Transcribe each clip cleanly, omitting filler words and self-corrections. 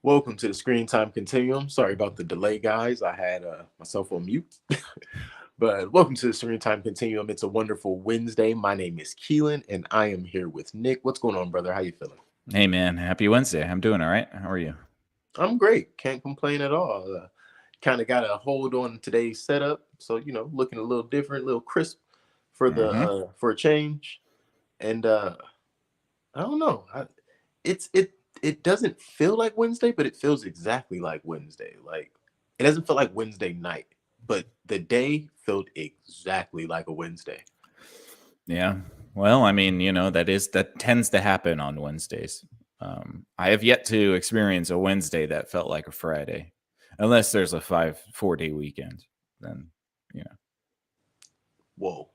Welcome to the Screen Time Continuum. Sorry about the delay, guys. I had myself on mute. But welcome to the Screen Time Continuum. It's a wonderful Wednesday. My name is Keelan, and I am here with Nick. What's going on, brother? How you feeling? Hey man, happy Wednesday. I'm doing all right. How are you? I'm great. Can't complain at all. Kind of got a hold on today's setup, so looking a little different, a little crisp Mm-hmm. for a change. And I don't know. It doesn't feel like Wednesday, but it feels exactly like Wednesday. Like it doesn't feel like Wednesday night, but the day felt exactly like a Wednesday. Yeah. Well, I mean, that tends to happen on Wednesdays. I have yet to experience a Wednesday that felt like a Friday, unless there's a 4 day weekend. Then, you know, Whoa,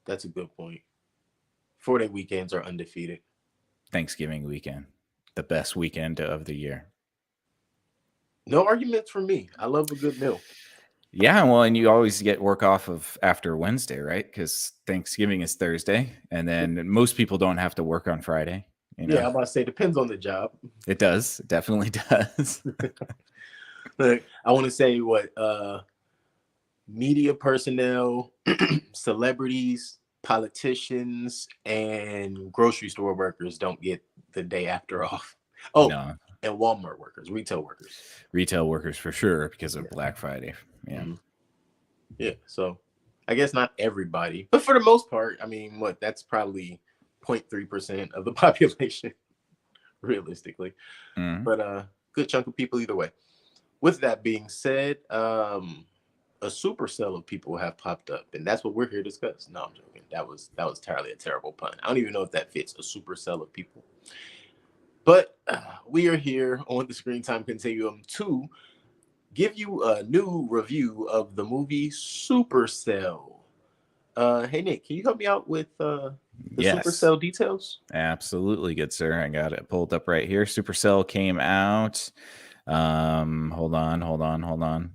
that's a good point. 4 day weekends are undefeated. Thanksgiving weekend, the best weekend of the year. No arguments from me. I love a good meal. Yeah, well, and you always get work off of after Wednesday, right? Because Thanksgiving is Thursday, and then most people don't have to work on Friday. You Yeah, know, I'm about to say depends on the job. it does. It definitely does. Like, I want to say what media personnel, celebrities, politicians, and grocery store workers don't get the day after off. Oh, No, and Walmart workers, retail workers. retail workers for sure because of Yeah. Black Friday. Yeah. Mhm. Yeah. So I guess not everybody, but for the most part, I mean, what that's probably 0.3% of the population, realistically. Mm. But good chunk of people either way. With that being said, a supercell of people have popped up, and that's what we're here to discuss. No, I'm joking. That was entirely a terrible pun. I don't even know if that fits a supercell of people. But we are here on the Screen Time Continuum to give you a new review of the movie Supercell. Hey Nick, can you help me out with the Yes, Supercell details? absolutely, good sir. I got it pulled up right here. Supercell came out. Hold on.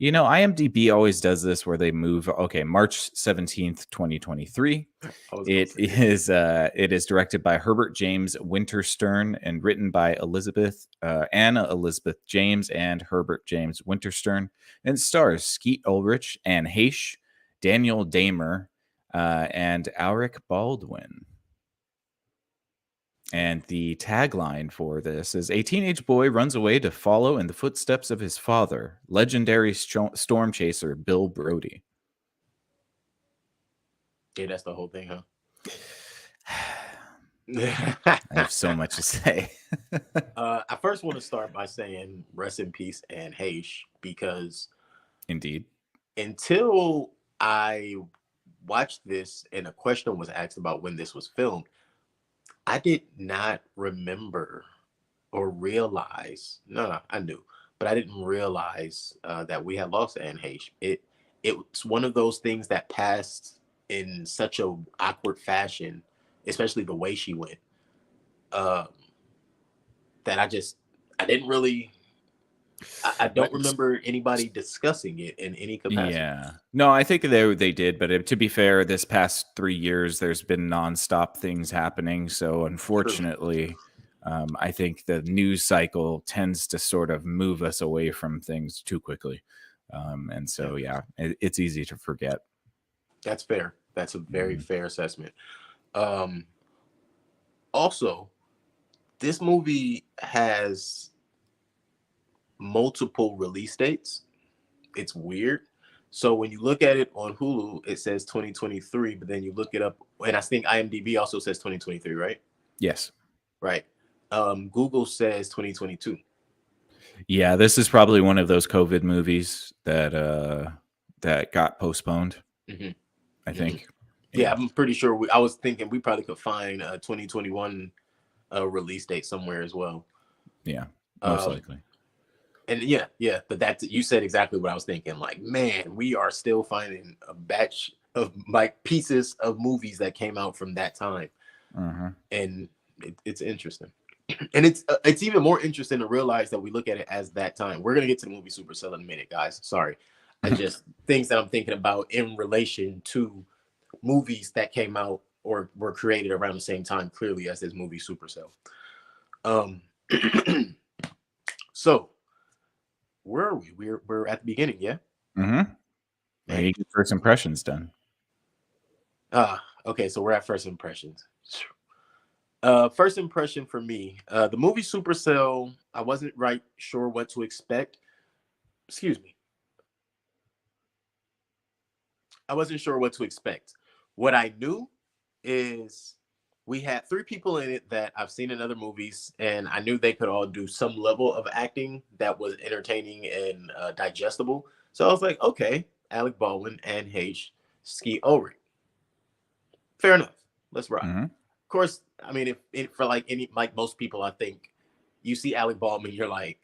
IMDb always does this where they move. Okay, March 17th, 2023. I was gonna It say it. is directed by Herbert James Winterstern and written by Anna Elizabeth James and Herbert James Winterstern, and stars Skeet Ulrich, Anne Heche, Daniel Damer, and Alec Baldwin. And the tagline for this is a teenage boy runs away to follow in the footsteps of his father, legendary storm chaser Bill Brody. Yeah, that's the whole thing, huh? I have so much to say. I first want to start by saying rest in peace and Haish, because Indeed. until I watched this and a question was asked about when this was filmed, I did not remember or realize. No, I knew, but I didn't realize that we had lost Anne Heche. It's one of those things that passed in such a awkward fashion, especially the way she went. Um, that I didn't really I don't remember anybody discussing it in any capacity. Yeah. No, I think they did, but to be fair, this past 3 years, there's been nonstop things happening. So True. unfortunately, I think the news cycle tends to sort of move us away from things too quickly. And Yeah, so, yeah, it's easy to forget. that's fair. That's a very Mhm. fair assessment. Um, Also, this movie has multiple release dates. It's weird. So when you look at it on Hulu, it says 2023, but then you look it up, and I think IMDb also says 2023, right? Yes. Right. Google says 2022. Yeah, this is probably one of those COVID movies that got postponed, Hmm. I Hmm. think. Yeah, Yeah. I'm pretty sure. I was thinking we probably could find a 2021 release date somewhere as well. Yeah. Most Um, likely. and yeah, but that's you said exactly what I was thinking. Like, man, we are still finding a batch of like pieces of movies that came out from that time, Uh-huh. and it's interesting. And it's even more interesting to realize that we look at it as that time. We're gonna get to the movie Supercell in a minute, guys. Sorry, I just things that I'm thinking about in relation to movies that came out or were created around the same time, clearly as this movie Supercell. Um, So where are we? We're at the beginning, yeah. Mm-hmm. Well, Man. you get first impressions done. Okay, so we're at first impressions. First impression for me, the movie Supercell. I wasn't right sure what to expect. Excuse me. I wasn't sure what to expect. What I knew is we had three people in it that I've seen in other movies, and I knew they could all do some level of acting that was entertaining and digestible. So I was like, okay, Alec Baldwin and H. Skeet Ulrich. Fair enough. Let's rock. Mm-hmm. Of course, I mean, if for like most people, I think you see Alec Baldwin, you're like,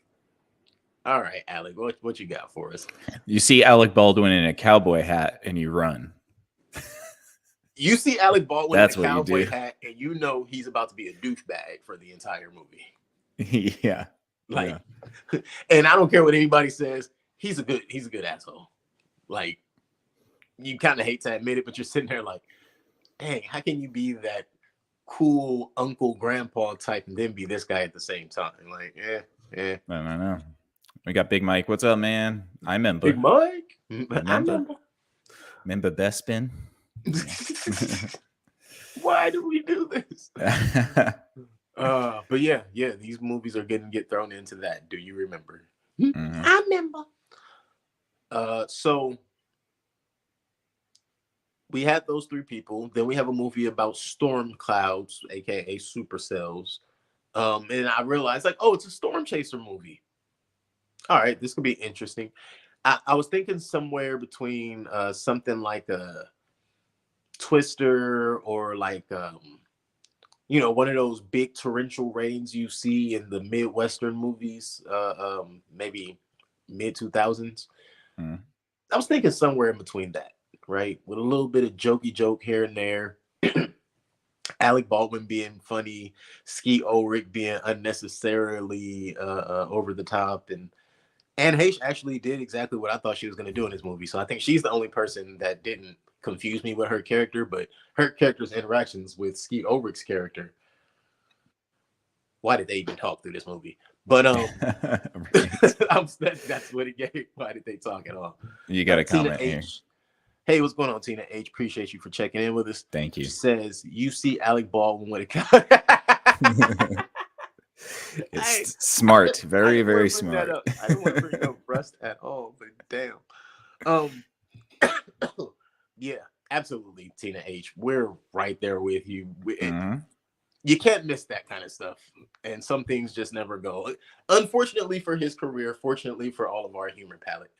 all right, Alec, what you got for us? You see Alec Baldwin in a cowboy hat and you run. You see Alec Baldwin in a That's what you cowboy do. hat, and you know he's about to be a douchebag for the entire movie. Yeah. Like, Yeah. and I don't care what anybody says, he's a good asshole. Like, you kind of hate to admit it, but you're sitting there like, dang, how can you be that cool uncle grandpa type and then be this guy at the same time? Like, I don't know. We got Big Mike. What's up, man? I remember. Big Mike, I Remember? remember. Remember Bespin? Why do we do this? But yeah, these movies are get thrown into that. Do you remember? Mhm. I remember. So we had those three people. Then we have a movie about storm clouds, aka supercells. And I realized like, oh, it's a storm chaser movie. All right, this could be interesting. I was thinking somewhere between something like a Twister or like one of those big torrential rains you see in the Midwestern movies, maybe mid 2000s. Mhm. I was thinking somewhere in between that, right? With a little bit of jokey joke here and there. Alec Baldwin being funny, Skeet Ulrich being unnecessarily over the top, and Anne Heche actually did exactly what I thought she was going to do in this movie. So I think she's the only person that didn't confuse me with her character, but her character's interactions with Skeet Ulrich's character. Why did they even talk through this movie? But Right. that's what it gave. Why did they talk at all? You got a Tina comment here. H. Hey, what's going on, Tina H? Appreciate you for checking in with us. Thank you. She says you see Alec Baldwin with a. It's smart. Very, very smart. I didn't want to bring up Rust at all, but damn. Um, yeah, absolutely, Tina H. We're right there with you. Mhm. You can't miss that kind of stuff, and some things just never go. Unfortunately for his career, fortunately for all of our humor palette.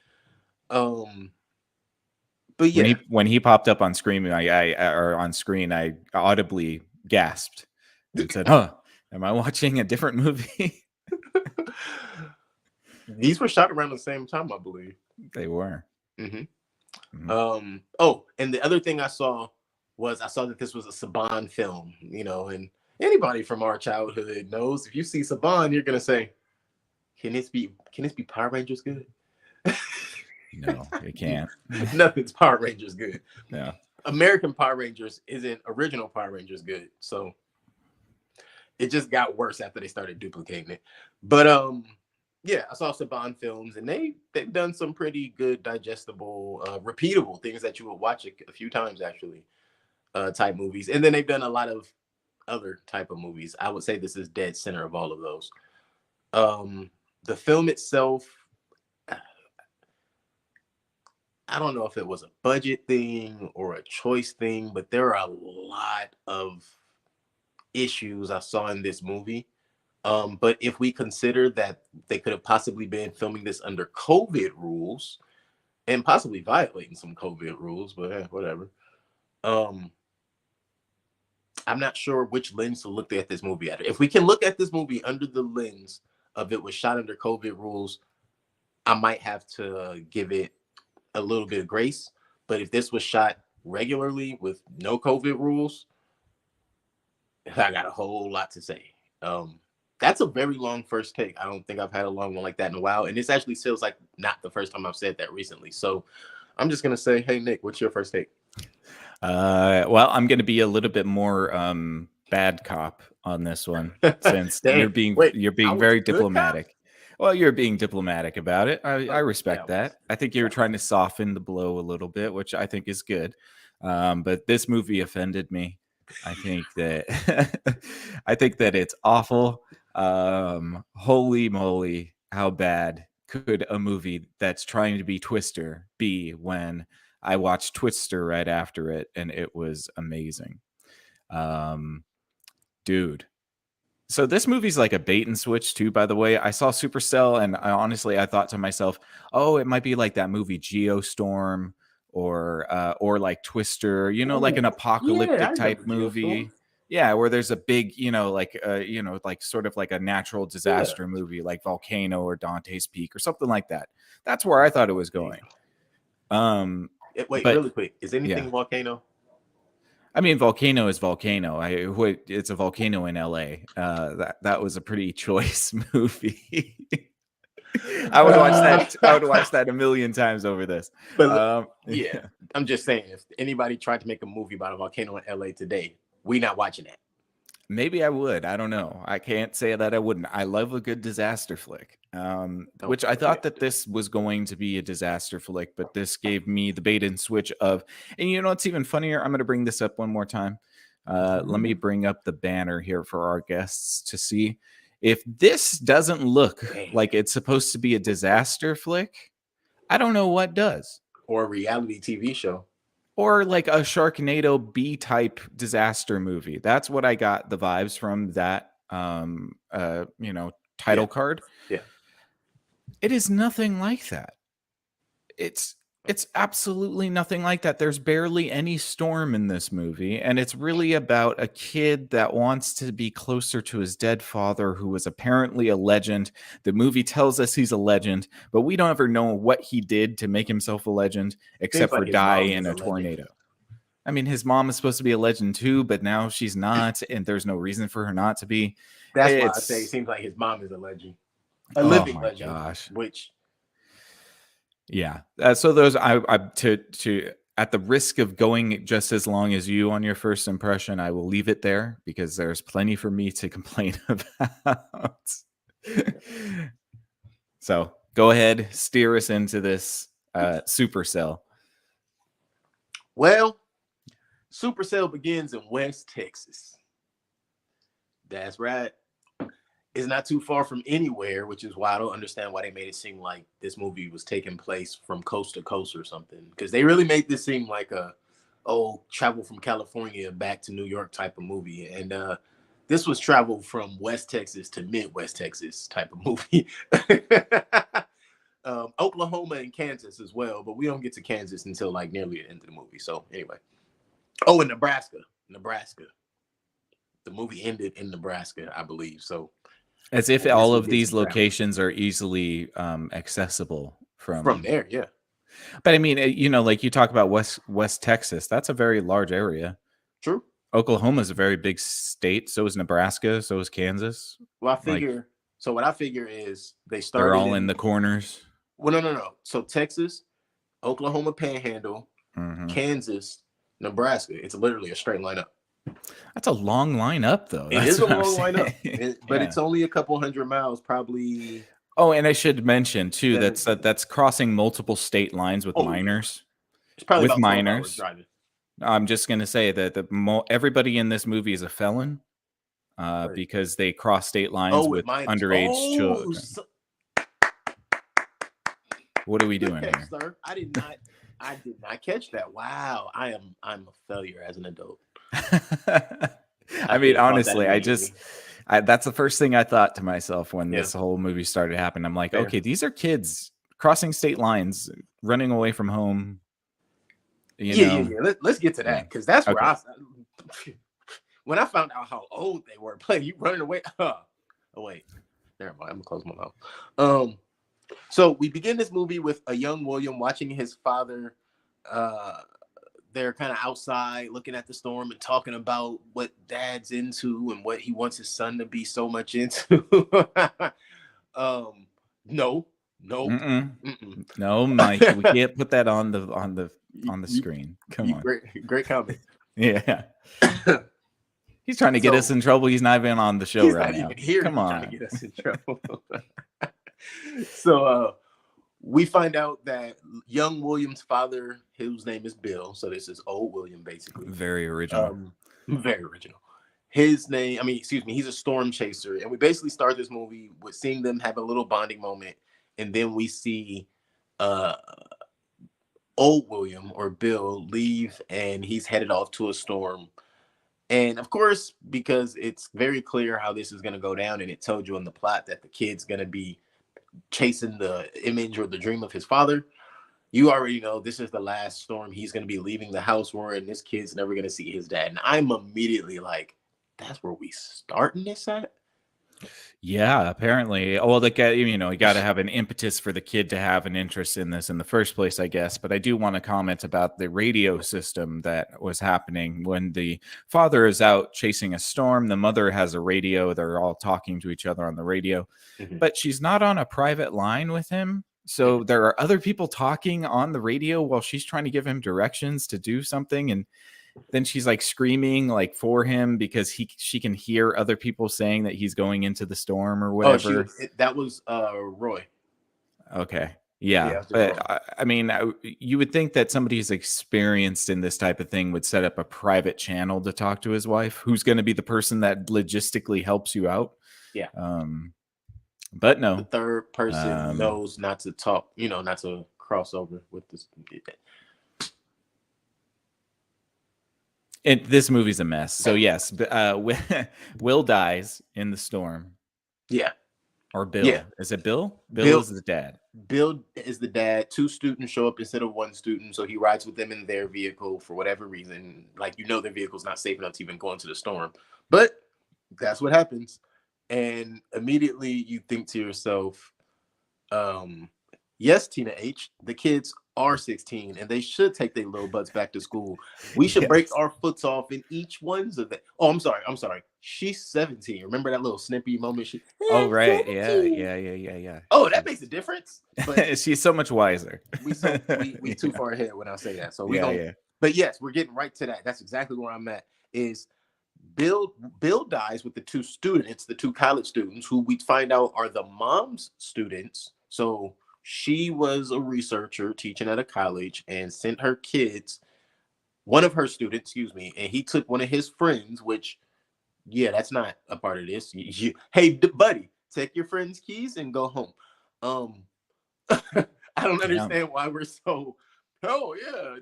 But yeah, When he popped up on screen, I audibly gasped and said, "Huh, am I watching a different movie?" these were shot around the same time, I believe. They were. Mm-hmm. Mhm. Oh, and the other thing I saw that this was a Saban film, and anybody from our childhood knows if you see Saban, you're gonna say, can this be Power Rangers good? No, it can't. Nothing's Power Rangers good. Yeah. American Power Rangers isn't original Power Rangers good. So it just got worse after they started duplicating it. But yeah, I saw Saban films and they've done some pretty good, digestible, repeatable things that you would watch a few times actually, type movies. And then they've done a lot of other type of movies. I would say this is dead center of all of those. The film itself, I don't know if it was a budget thing or a choice thing, but there are a lot of issues I saw in this movie. But if we consider that they could have possibly been filming this under COVID rules and possibly violating some COVID rules, but whatever. Um, I'm not sure which lens to look at this movie at. If we can look at this movie under the lens of it was shot under COVID rules, I might have to give it a little bit of grace. But if this was shot regularly with no COVID rules, I got a whole lot to say. That's a very long first take. I don't think I've had a long one like that in a while. And this actually feels like not the first time I've said that recently. So I'm just going to say, hey, Nick, what's your first take? Well, I'm going to be a little bit more bad cop on this one since Dang, you're being wait, I was very good cop? diplomatic. Well, you're being diplomatic about it. I Yeah, I respect was. that. I think you were Yeah, I trying was. to soften the blow a little bit, which I think is good. But this movie offended me. I think that I think that it's awful. Holy moly, how bad could a movie that's trying to be Twister be when I watched Twister right after it and it was amazing. Um, Dude, so this movie's like a bait and switch too, by the way. I saw Supercell and I thought to myself, "Oh, it might be like that movie Geostorm or like Twister, like an Oh, yeah, I apocalyptic type remember Geostorm. movie." Yeah, where there's a big, like sort of like a natural Yeah. disaster movie like Volcano or Dante's Peak or something like that. That's where I thought it was going. Volcano. Um Wait, but really quick. Is yeah. anything volcano? I mean, Volcano is Volcano. It's a volcano in LA. That was a pretty choice movie. I would watch that. I would watch that a million times over this. But yeah, Yeah. I'm just saying, if anybody tried to make a movie about a volcano in LA today, we not watching that. Maybe I would. I don't know. I can't say that I wouldn't. I love a good disaster flick. Oh, Which I yeah. thought that this was going to be a disaster flick, but this gave me the bait and switch of. And you know what's even funnier? I'm going to bring this up one more time. Let me bring up the banner here for our guests to see if this doesn't look Man. like it's supposed to be a disaster flick. I don't know what does. Or a reality TV show. Or like a Sharknado B type disaster movie. That's what I got the vibes from that Yeah, title card. yeah. It is nothing like that. It's absolutely nothing like that. There's barely any storm in this movie, and it's really about a kid that wants to be closer to his dead father, who was apparently a legend. The movie tells us he's a legend, but we don't ever know what he did to make himself a legend, Seems except for like his die mom in was a a legend. tornado. I mean, his mom is supposed to be a legend too, but now she's not, and there's no reason for her not to be. That's why I say it It's seems like his mom is a legend, a oh living my legend. gosh. Which Yeah. So those I to at the risk of going just as long as you on your first impression, I will leave it there because there's plenty for me to complain about. So go ahead, steer us into this Supercell. well, Supercell begins in West Texas. That's right. It's not too far from anywhere, which is why I don't understand why they made it seem like this movie was taking place from coast to coast or something. Because they really made this seem like a travel from California back to New York type of movie. And this was travel from West Texas to Midwest Texas type of movie. Oklahoma and Kansas as well, but we don't get to Kansas until like nearly the end of the movie. So anyway. Oh, and Nebraska. Nebraska. The movie ended in Nebraska, I believe. So As if I guess all we of get these some travel locations are easily accessible from from. there. Yeah, But I mean, like you talk about West Texas, that's a very large area. true. Oklahoma is a very big state. So is Nebraska. So is Kansas. Well, I Like figure. So what I figure is they they're started all in in. the corners. Well, no. So Texas, Oklahoma Panhandle, Mhm. Kansas, Nebraska. It's literally a straight line up. That's a long lineup, though. It That's is a what I'm long line up, saying. but Yeah. it's only a couple hundred miles, probably Oh, and I should mention too seven. that's crossing multiple state lines with Oh yeah, minors. it's probably With about 12 hours minors, driving. I'm just going to say that everybody in this movie is a felon Right. because they cross state Oh, lines with with minors. underage Oh, children. What are we good doing catch, here? sir. I did not. I did not catch that. Wow, I'm a failure as an adult. I I mean, should have caught that honestly, immediately. that's the first thing I thought to myself when Yeah, this whole movie started happening. I'm like, fair. okay, these are kids crossing state lines, running away from home. You know, Yeah. Let's get to yeah. that because that's where Okay. when I found out how old they were playing, you running away. Oh wait, never mind. I'm gonna close my mouth. So we begin this movie with a young William watching his father. They're kind of outside looking at the storm and talking about what dad's into and what he wants his son to be so much into. um, no, nope. No, Mike, we can't put that on the screen. Come on. Great comment. Yeah. He's trying to get us So in trouble. He's not even on the show he's right not now. even here to Come be trying to on. get us in trouble. So we find out that young William's father, whose name is Bill, so this is old William basically. Very original. Very original. His name, I mean, excuse me, he's a storm chaser, and we basically start this movie with seeing them have a little bonding moment, and then we see uh old William or Bill leave, and he's headed off to a storm. And of course, because it's very clear how this is going to go down, and it told you in the plot that the kid's going to be chasing the image or the dream of his father, you already know this is the last storm. He's going to be leaving the house we're in. This kid's never going to see his dad. And I'm immediately like, that's where we starting this at? Yeah, apparently. Well, you got to have an impetus for the kid to have an interest in this in the first place, I guess. But I do want to comment about the radio system that was happening when the father is out chasing a storm. The mother has a radio. They're all talking to each other on the radio, but she's not on a private line with him. So there are other people talking on the radio while she's trying to give him directions to do something. And then she's like screaming like for him because she can hear other people saying that he's going into the storm or whatever. That was Roy. Okay. Yeah. But I mean, you would think that somebody who's experienced in this type of thing would set up a private channel to talk to his wife, who's going to be the person that logistically helps you out. Yeah. But no. The third person knows not to talk, not to cross over with this. This movie's a mess. So yes, Will dies in the storm. Yeah. Or Bill. Yeah. Is it Bill? Bill is the dad. Bill is the dad. Two students show up instead of one student, so he rides with them in their vehicle for whatever reason. Like, their vehicle's not safe enough to even go into the storm. But that's what happens. And immediately you think to yourself, yes, Tina H, the kids are 16 and they should take their little butts back to school. We should break our foots off in each one's of that. Oh, I'm sorry. She's 17. Remember that little snippy moment? Oh, right. 17. Yeah. Oh, that makes a difference. But she's so much wiser. we too far ahead when I say that. So But yes, we're getting right to that. That's exactly where I'm at. Is Bill dies with the two students, the two college students, who we find out are the mom's students. So she was a researcher teaching at a college and sent her kids, one of her students, and he took one of his friends, which, that's not a part of this. Hey, buddy, take your friend's keys and go home. I don't understand why we're so,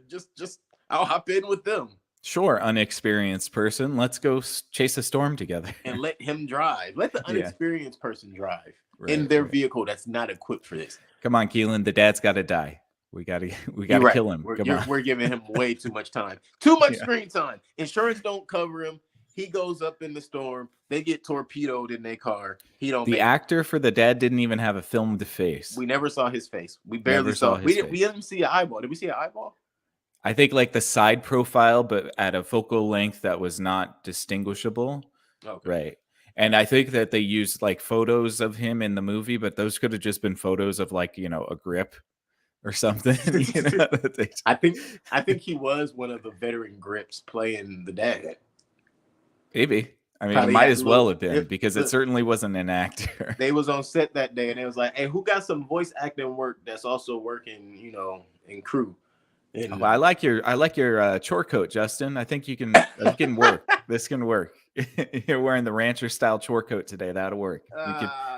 just I'll hop in with them. Sure, unexperienced person. Let's go chase a storm together. And let him drive. Let the unexperienced person drive in their vehicle that's not equipped for this. Come on, Keelan. The dad's got to die. We gotta kill him. We're giving him way too much time. Too much screen time. Insurance don't cover him. He goes up in the storm. They get torpedoed in their car. The actor for the dad didn't even have a filmed face. We never saw his face. We barely saw his face. We didn't see an eyeball. Did we see an eyeball? I think like the side profile, but at a focal length that was not distinguishable. Okay. Right. And I think that they used like photos of him in the movie, but those could have just been photos of like, a grip or something. I think he was one of the veteran grips playing the dad. Maybe. I mean, it might as well have been because it certainly wasn't an actor. They was on set that day and it was like, hey, who got some voice acting work that's also working, in crew? And, I like your chore coat, Justin. I think you can work. This can work. You're wearing the rancher style chore coat today. That'll work.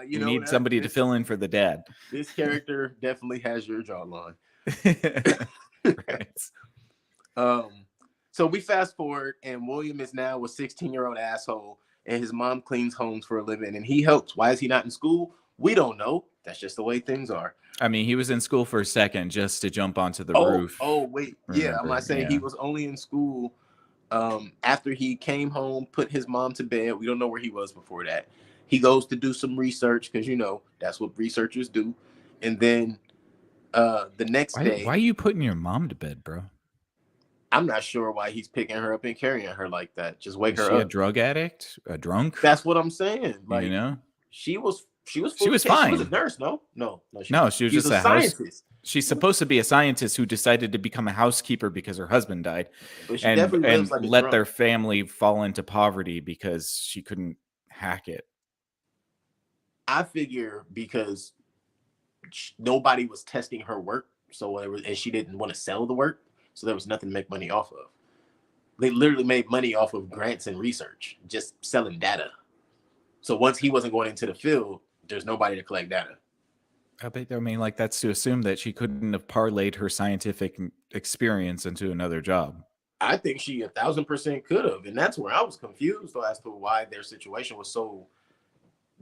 You need somebody to fill in for the dad. This character definitely has your jawline. Right. So we fast forward, and William is now a 16-year-old asshole, and his mom cleans homes for a living, and he helps. Why is he not in school? We don't know. That's just the way things are. I mean, he was in school for a second just to jump onto the roof. Oh, wait. Remember? Yeah, I'm not saying he was only in school after he came home, put his mom to bed. We don't know where he was before that. He goes to do some research because, that's what researchers do. And then the next day. Why are you putting your mom to bed, bro? I'm not sure why he's picking her up and carrying her like that. Just wake her up. Is she a drug addict? A drunk? That's what I'm saying. Like, she was fine. She was a nurse. No, she was just a scientist. She's supposed to be a scientist who decided to become a housekeeper because her husband died, and let their family fall into poverty because she couldn't hack it. I figure because nobody was testing her work, so and she didn't want to sell the work, so there was nothing to make money off of. They literally made money off of grants and research, just selling data. So once he wasn't going into the field, there's nobody to collect data. I mean, like, that's to assume that she couldn't have parlayed her scientific experience into another job. I think she 1,000% could have, and that's where I was confused as to why their situation was so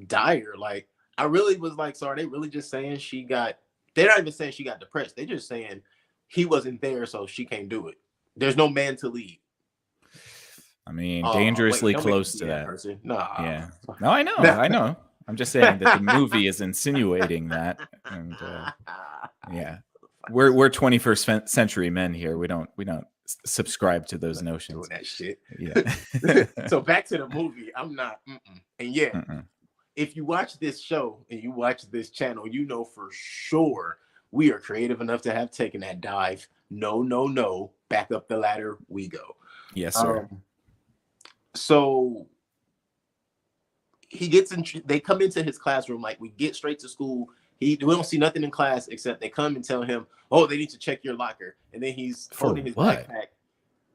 dire. Like, I really was like, so are they really just saying she got? They're not even saying she got depressed. They're just saying he wasn't there, so she can't do it. There's no man to lead. I mean, Wait, dangerously don't make me close be to that that. person. Nah. Yeah. No, I know. I know. I'm just saying that the movie is insinuating that, and yeah, we're 21st century men here. We don't subscribe to those notions. Doing that shit. Yeah. So back to the movie. I'm not. And yeah, Mm-mm. if you watch this show and you watch this channel, you know for sure we are creative enough to have taken that dive. No, no, no. Back up the ladder. We go. Yes, sir. So he gets in. They come into his classroom like we get straight to school. We don't see nothing in class except they come and tell him, "Oh, they need to check your locker." And then he's For holding his what? backpack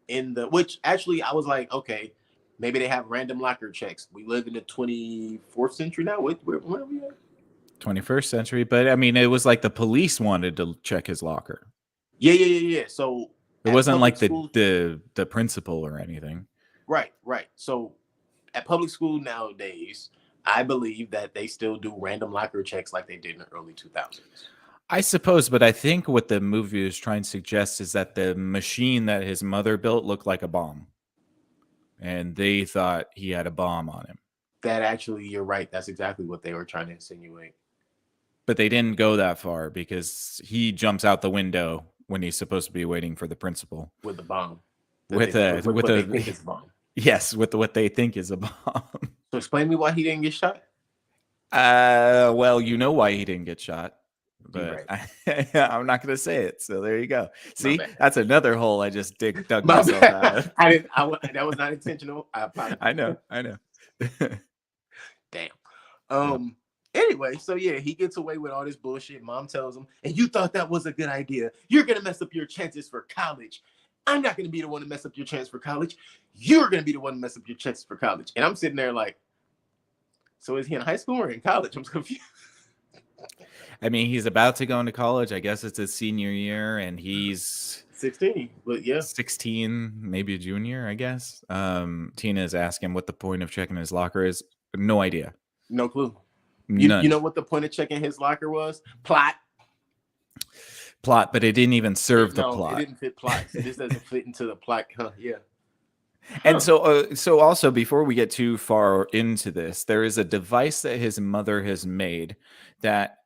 in the. Which actually, I was like, okay, maybe they have random locker checks. We live in the 24th century now. Where are we at? 21st century, but I mean, it was like the police wanted to check his locker. Yeah. So It at wasn't public like schools, the principal or anything. right. So at public school nowadays, I believe that they still do random locker checks like they did in the early 2000s. I suppose, but I think what the movie is trying to suggest is that the machine that his mother built looked like a bomb, and they thought he had a bomb on him. That actually, you're right. That's exactly what they were trying to insinuate. But they didn't go that far because he jumps out the window when he's supposed to be waiting for the principal With the bomb. with What they think is a bomb. yes, with what they think is a bomb. So explain me why he didn't get shot. Well, you know why he didn't get shot, but Right. I'm not going to say it. So there you go. My See, bad. that's another hole I just dug My myself bad. out of. I didn't. That was not intentional. I apologize. I know. Damn. Anyway, so yeah, he gets away with all this bullshit. Mom tells him, and you thought that was a good idea. You're gonna mess up your chances for college. I'm not gonna be the one to mess up your chance for college. You're gonna be the one to mess up your chances for college. And I'm sitting there like, so is he in high school or in college? I'm confused. I mean, he's about to go into college. I guess it's his senior year, and he's 16, but yeah. 16, maybe a junior, I guess. Tina is asking what the point of checking his locker is. No idea. No clue. None. You know what the point of checking his locker was? Plot, but it didn't even serve the no, plot. It didn't fit plot. So this doesn't fit into the plot. Yeah. And so also before we get too far into this, there is a device that his mother has made that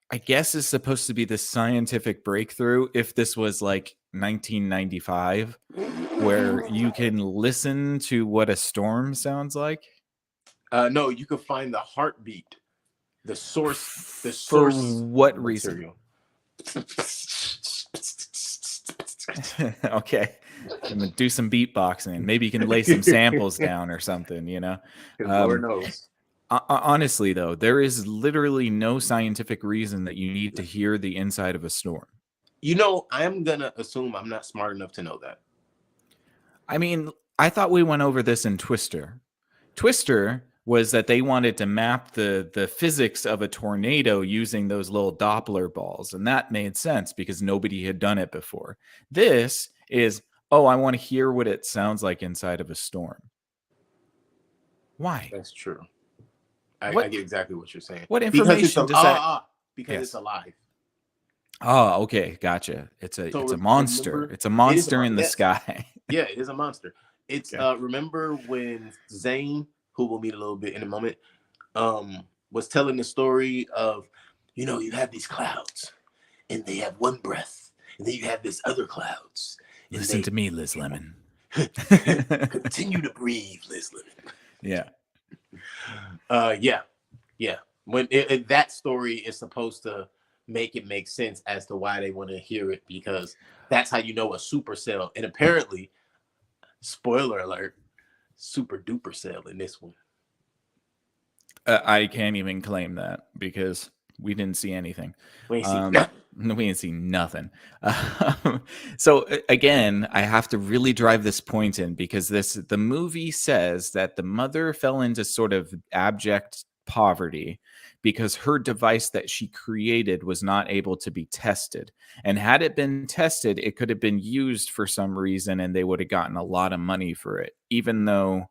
I guess is supposed to be the scientific breakthrough if this was like 1995, where you can listen to what a storm sounds like. No, you can find the heartbeat, the source For what reason? Okay, I'm gonna do some beatboxing. Maybe you can lay some samples down or something, you know. Lord knows. Honestly, though, there is literally no scientific reason that you need to hear the inside of a storm. You know, I'm gonna assume I'm not smart enough to know that. I mean, I thought we went over this in Twister. Twister was that they wanted to map the physics of a tornado using those little Doppler balls, and that made sense because nobody had done it before. This is, oh, I want to hear what it sounds like inside of a storm. Why? That's true. I get exactly what you're saying. What information does that? Because it's alive. Oh, okay, gotcha. It's a monster. Remember, it's a monster in the sky. Yeah, it is a monster. It's remember when Zane, who we'll meet a little bit in a moment, was telling the story of, you know, you have these clouds and they have one breath, and then you have this other clouds. Listen to me, Liz Lemon. Continue to breathe, Liz Lemon. Yeah. Yeah. When that story is supposed to make it make sense as to why they want to hear it, because that's how you know a supercell. And apparently, spoiler alert, super duper cell in this one. I can't even claim that because We didn't see anything. We ain't see Um, nothing. no, we didn't see nothing. So again, I have to really drive this point in because the movie says that the mother fell into sort of abject poverty because her device that she created was not able to be tested. And had it been tested, it could have been used for some reason and they would have gotten a lot of money for it, even though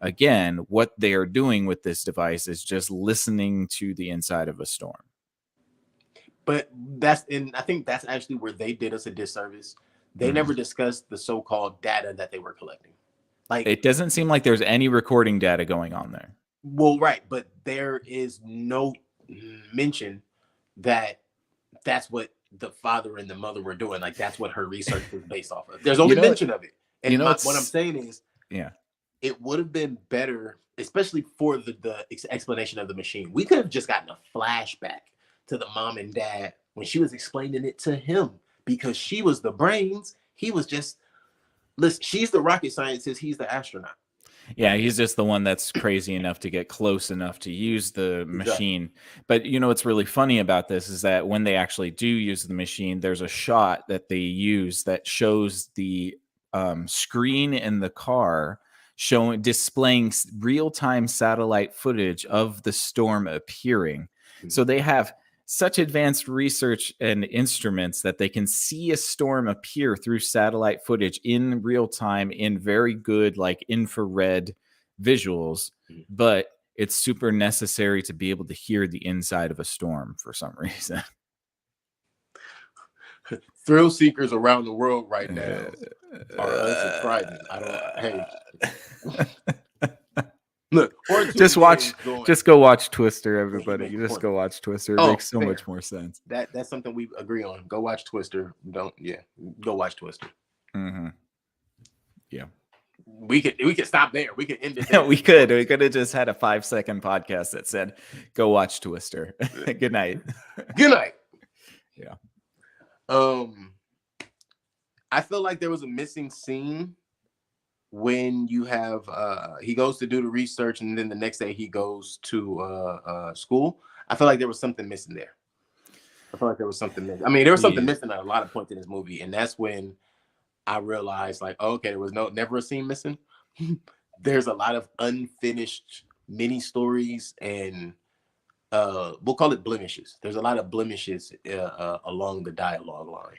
again, what they are doing with this device is just listening to the inside of a storm. But and I think that's actually where they did us a disservice. They Mhm. never discussed the so-called data that they were collecting. Like, It doesn't seem like there's any recording data going on there. well, right, but there is no mention that that's what the father and the mother were doing. Like, that's what her research was based off of. There's You only know, mention of it. you And know, what I'm it's saying is, yeah. it would have been better, especially for the explanation of the machine. We could have just gotten a flashback to the mom and dad when she was explaining it to him because she was the brains. He was just, listen, she's the rocket scientist. He's the astronaut. Yeah, he's just the one that's crazy enough to get close enough to use the Exactly. machine. But you know what's really funny about this is that when they actually do use the machine, there's a shot that they use that shows the screen in the car showing displaying real-time satellite footage of the storm appearing. So they have such advanced research and instruments that they can see a storm appear through satellite footage in real time in very good like infrared visuals, but it's super necessary to be able to hear the inside of a storm for some reason. Thrill seekers around the world right now are unsubscribing. I don't, hey, look, or just tuning watch in going, just go watch Twister, he everybody. makes You a just point. go watch Twister. It Oh, makes so fair. much more sense. That's something we agree on. Go watch Twister. Don't, yeah, go watch Twister. Hmm. Yeah. We could stop there. We could end it there. we could have just had a 5-second podcast that said go watch Twister. Good night. Good night. Yeah. Um, I feel like there was a missing scene when you have he goes to do the research and then the next day he goes to school. I feel like there was something missing there. I feel like there was something missing. I mean, there was something Yeah. missing at a lot of points in this movie, and that's when I realized, like, okay, there was never a scene missing. There's a lot of unfinished mini stories and we'll call it blemishes. There's a lot of blemishes along the dialogue line.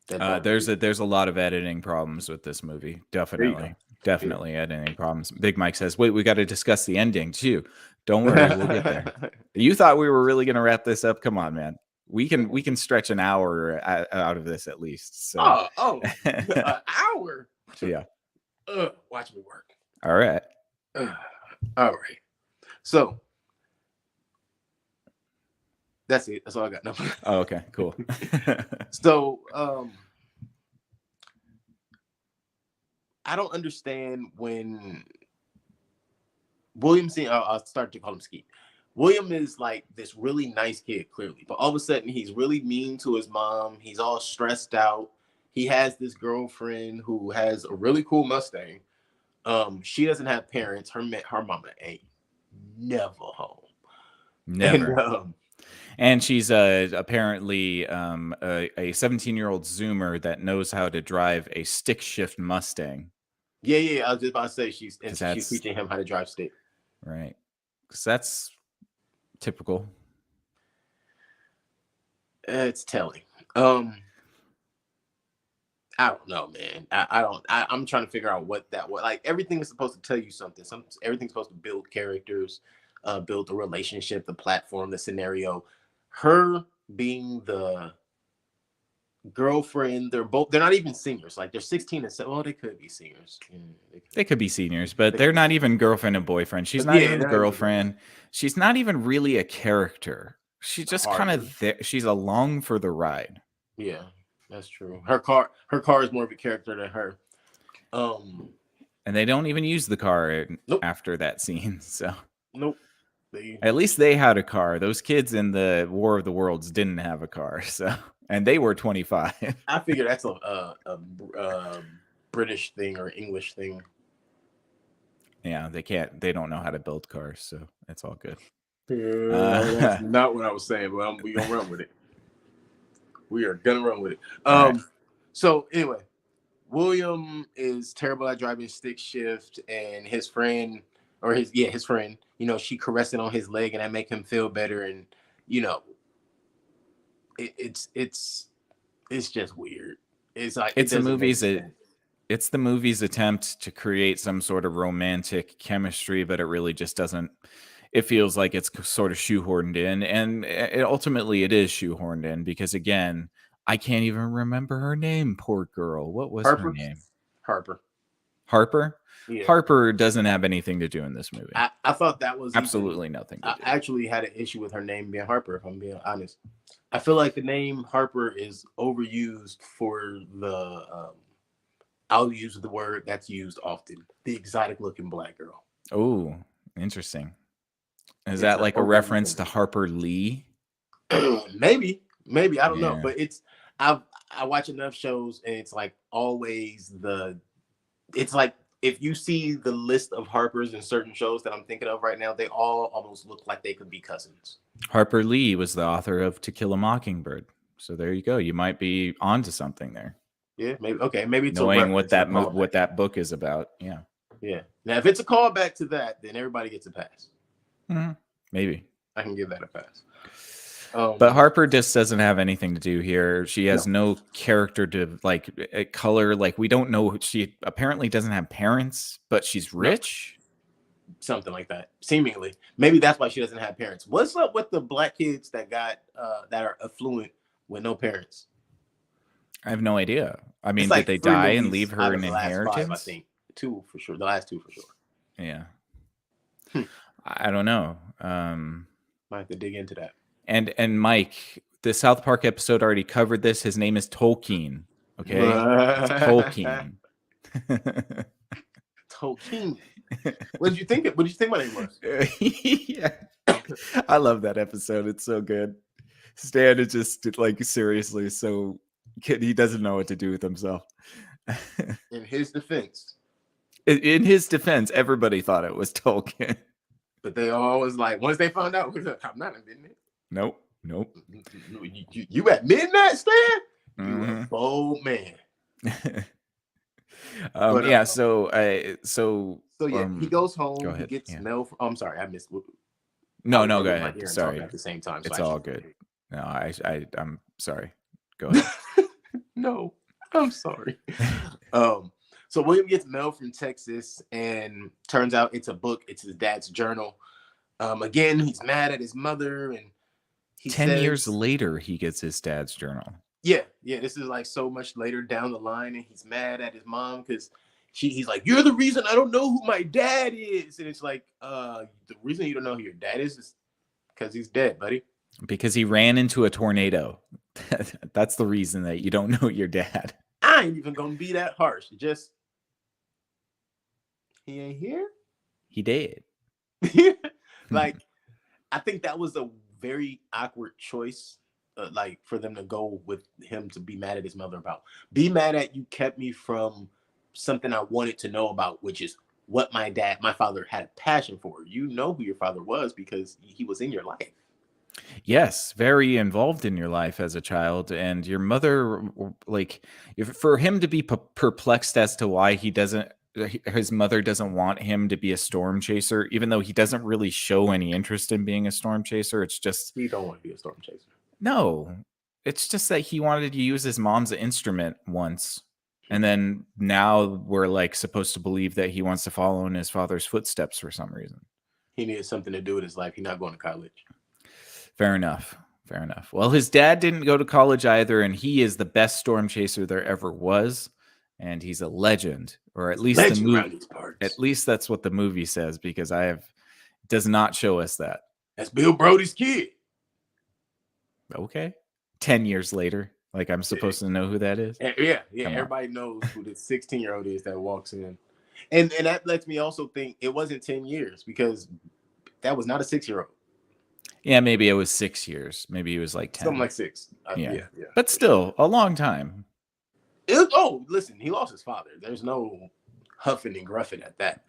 That don't There's a lot of editing problems with this movie. There you go. Definitely editing problems. Big Mike says, "Wait, we got to discuss the ending too." Don't worry, we'll get there. Yeah. You thought we were really going to wrap this up? Come on, man. We can stretch an hour out of this at least. So, an hour. yeah. Watch me work. All right. All right. So that's it. That's all I got. No. Oh, okay. Cool. So I don't understand when William I'll start to call him Skeet. William is like this really nice kid, clearly, but all of a sudden he's really mean to his mom. He's all stressed out. He has this girlfriend who has a really cool Mustang. She doesn't have parents. Her mama ain't never home. Never. And And she's apparently a 17-year-old Zoomer that knows how to drive a stick shift Mustang. yeah, I was just about to say she's That's teaching him how to drive stick. right. Because that's typical. It's telling. Um, I don't know, man. I don't. I'm trying to figure out what that was. Like everything is supposed to tell you something. Everything's supposed to build characters, build the relationship, the platform, the scenario. Her being the girlfriend, they're not even singers. Like they're 16 and 7. Well, they could be singers. Yeah, They could be seniors, but They they're could be not seniors. even girlfriend and boyfriend. She's not Yeah, even the they're not even girlfriend. She's not even really a character. She's just kind hardly. of there. She's along for the ride. Yeah, that's true. Her car is more of a character than her. And they don't even use the car Nope, after that scene. So nope. They, at least they had a car. Those kids in the War of the Worlds didn't have a car. So, and they were 25. I figure that's a British thing or English thing. Yeah, they don't know how to build cars. So it's all good. That's Uh, not what I was saying, but we gonna run with it. We are gonna run with it. all right. So anyway, William is terrible at driving stick shift, and his friend, or his friend, she caressing on his leg, and that make him feel better, and you know, it's just weird. It's like it It's the doesn't make movie's sense. it's the movie's attempt to create some sort of romantic chemistry, but it really just doesn't. It feels like it's sort of shoehorned in, and ultimately it is shoehorned in because again, I can't even remember her name. Poor girl. What was her Harper, name? Harper, Harper. yeah. Harper doesn't have anything to do in this movie. I thought that was even. Absolutely nothing to I do. actually had an issue with her name being Harper, if I'm being honest. I feel like the name Harper is overused for the. I'll use the word that's used often: the exotic-looking black girl. Oh, interesting. Is It's that an like a reference to overused Harper Lee? name. Maybe I don't know, Yeah. but I watch enough shows, and it's like always the. It's like if you see the list of Harpers in certain shows that I'm thinking of right now, they all almost look like they could be cousins. Harper Lee was the author of To Kill a Mockingbird. So there you go. You might be onto something there. Yeah, maybe. Okay, maybe it's a Knowing what reference and a what callback. that book is about. Yeah. Yeah. Now, if it's a callback to that, then everybody gets a pass. Maybe. I can give that a pass. But Harper just doesn't have anything to do here. She has No, no character to like color. Like we don't know. She apparently doesn't have parents, but she's no, rich. something like that. Seemingly, maybe that's why she doesn't have parents. What's up with the black kids that got that are affluent with no parents? I have no idea. I It's mean, did like they three die and movies leave her out of an the last five, I inheritance? think. Two for sure. The last two for sure. Yeah. Hmm. I don't know. Might have to dig into that. And Mike, the South Park episode already covered this. His name is Tolkien. Okay, it's Tolkien. Tolkien. What did you think? What did you think my name was? Yeah, I love that episode. It's so good. Stan is just like seriously so he doesn't know what to do with himself. In his defense, In his defense, everybody thought it was Tolkien. but they always like once they found out, I'm not admitting it. Nope. You at midnight, Stan? You a Mm-hmm. bold man. But Yeah. So yeah, he goes go home. He ahead. gets Yeah. mail. I'm sorry, I missed. I No, was no, go rubbing my ahead. ear and talking Sorry. at the same time. So It's I all should. good. No, I'm sorry. Go ahead. No, I'm sorry. So William gets mail from Texas, and turns out it's a book. It's his dad's journal. Again, he's mad at his mother, and he 10 years says, later, he gets his dad's journal. yeah, this is like so much later down the line, and he's mad at his mom because he's like, you're the reason I don't know who my dad is. And it's like, the reason you don't know who your dad is because he's dead, buddy. Because he ran into a tornado. That's the reason that you don't know your dad. I ain't even gonna be that harsh. Just he ain't here. He did. Like, I think that was a very awkward choice, like for them to go with him to be mad at his mother about. Be mad at you kept me from something I wanted to know about, which is what my father had a passion for. You know who your father was because he was in your life. Yes, very involved in your life as a child. And your mother, like, for him to be perplexed as to why his mother doesn't want him to be a storm chaser, even though he doesn't really show any interest in being a storm chaser. It's just, He don't want to be a storm chaser. no, it's just that he wanted to use his mom's instrument once. And then now we're like supposed to believe that he wants to follow in his father's footsteps for some reason. He needed something to do with his life. He's not going to college. Fair enough. Fair enough. Well, his dad didn't go to college either, and he is the best storm chaser there ever was, and he's a legend, or at least the Legend around movie. these parts. At least that's what the movie says, because does not show us that. That's Bill Brody's kid. Okay. 10 years later, like I'm supposed to know who that is. Yeah. Come on. Everybody knows who this 16-year-old is that walks in, and that lets me also think it wasn't 10 years because that was not a 6-year-old. Yeah, maybe it was 6 years. Maybe it was like 10. Something like 6. Yeah. But still, a long time. Listen, he lost his father. There's no huffing and gruffing at that.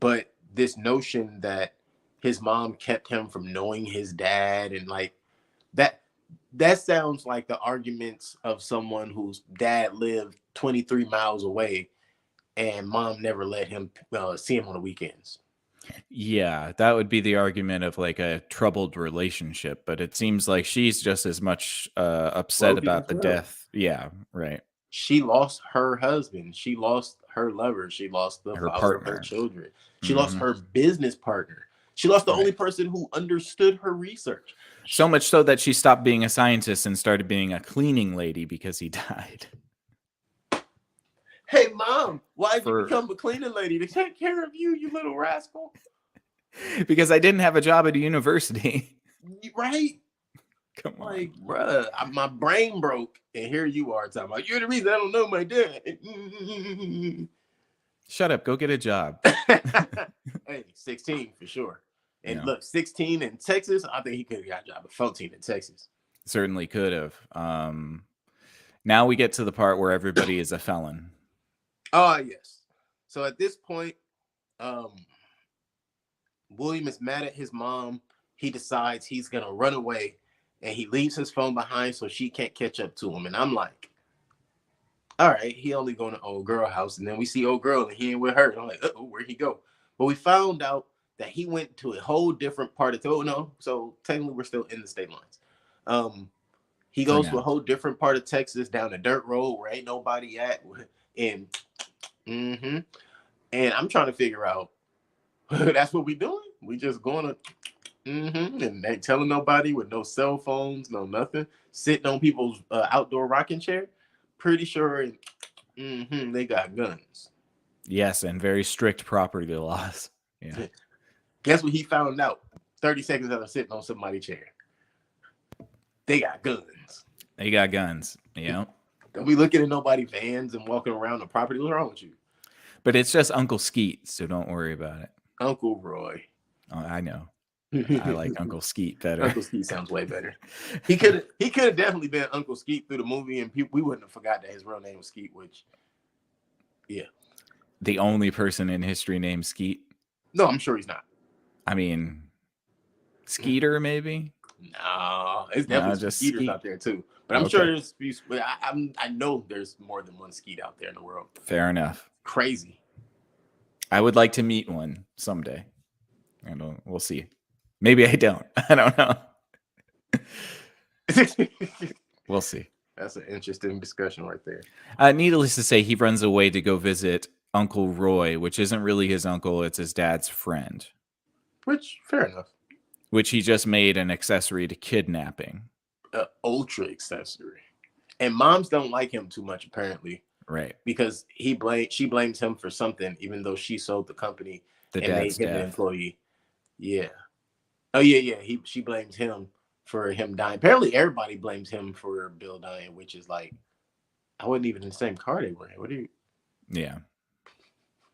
But this notion that his mom kept him from knowing his dad, and like that that sounds like the arguments of someone whose dad lived 23 miles away and mom never let him see him on the weekends. Yeah, that would be the argument of like a troubled relationship, but it seems like she's just as much upset Broken about as the well. death. Yeah, right. She lost her husband. She lost her lover. She lost the Her father of her partner. children. She lost Hmm. her business partner. She lost the Right. only person who understood her research. So much so that she stopped being a scientist and started being a cleaning lady because he died. Hey, mom, why'd you For become a cleaning lady? To take care of you, you little rascal. because I didn't have a job at a university. Right? Come on. Like, bruh, my brain broke, and here you are talking about you're the reason I don't know my dad. Shut up. Go get a job. Hey, 16 for sure. And Yeah, look, 16 in Texas, I think he could have got a job at 14 in Texas. certainly could have. Now we get to the part where everybody is a felon. Oh, yes. So at this point, um, William is mad at his mom. He decides he's gonna run away, and he leaves his phone behind so she can't catch up to him. And I'm like, all right, he only going to old girl house, and then we see old girl, and he ain't with her. And I'm like, oh, where'd he go? But we found out that he went to a whole different part of. Oh no, so technically we're still in the state lines. He For goes to a now. whole different part of Texas down a dirt road where ain't nobody at, and mm-hmm. And I'm trying to figure out that's what we doing. We just going to and ain't telling nobody with no cell phones, no nothing, sitting on people's outdoor rocking chair. Pretty sure they got guns. Yes, and very strict property laws. Yeah. Guess what he found out 30 seconds after sitting on somebody's chair? They got guns. They got guns. Yeah. Don't be looking at nobody vans and walking around the property. What's wrong with you? But it's just Uncle Skeet, so don't worry about it. Uncle Roy. Oh, I know. I like Uncle Skeet better. Uncle Skeet sounds way better. He could have definitely been Uncle Skeet through the movie, and we wouldn't have forgot that his real name was Skeet. Which, yeah, The only person in history named Skeet. no, I'm sure he's not. I mean, Skeeter maybe. No, it's No, definitely some just Skeeters Skeet. out there too. But I'm sure Okay, there's. I know there's more than one Skeet out there in the world. fair enough. Crazy. I would like to meet one someday. And we'll see. Maybe I don't. I don't know. We'll see. That's an interesting discussion right there. Needless to say, he runs away to go visit Uncle Roy, which isn't really his uncle, it's his dad's friend, Which fair enough. which he just made an accessory to kidnapping. Ultra accessory. And moms don't like him too much apparently Right. because she blames him for something, even though she sold the company The and made dad's him an death. employee. Yeah. Oh yeah. She blames him for him dying. Apparently, everybody blames him for Bill dying, which is like, I wasn't even in the same car they were in. What are Yeah.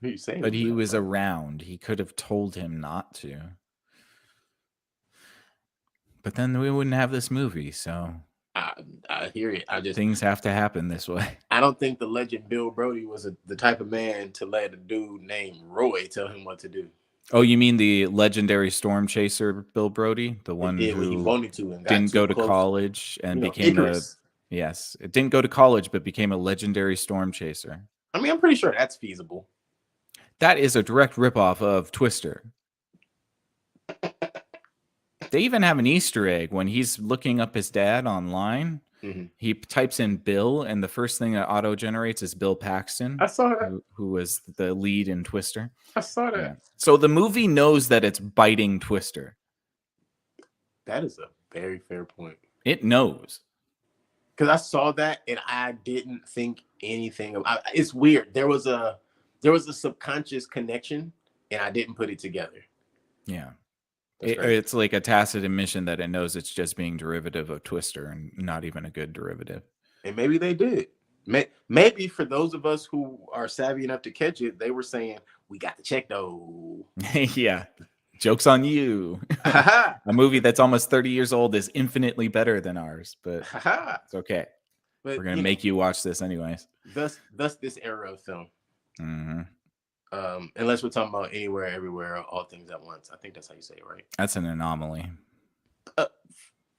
you saying? But he was around. He could have told him not to. But then we wouldn't have this movie, so I hear it. things have to happen this way. I don't think the legend Bill Brody was the type of man to let a dude named Roy tell him what to do. Oh, you mean the legendary storm chaser Bill Brody, the one Did what he who wanted to and got didn't too go to close. college and became Icarus. it didn't go to college but became a legendary storm chaser. I mean, I'm pretty sure that's feasible. That is a direct ripoff of Twister. They even have an Easter egg when he's looking up his dad online. Mm-hmm. He types in Bill, and the first thing that auto generates is Bill Paxton. I saw that. Who was the lead in Twister. I saw that. Yeah. So the movie knows that it's biting Twister. That is a very fair point. It knows. Because I saw that and I didn't think anything of it's weird. There was a subconscious connection and I didn't put it together. Yeah. It's like a tacit admission that it knows it's just being derivative of Twister and not even a good derivative. And maybe they did. Maybe for those of us who are savvy enough to catch it, they were saying, we got to check though. Yeah. Joke's on you. A movie that's almost 30 years old is infinitely better than ours, but it's okay. But we're going to make you watch this anyways. Thus this era of film. Mm-hmm. Unless we're talking about anywhere, everywhere, all things at once. I think that's how you say it, right? That's an anomaly. Uh,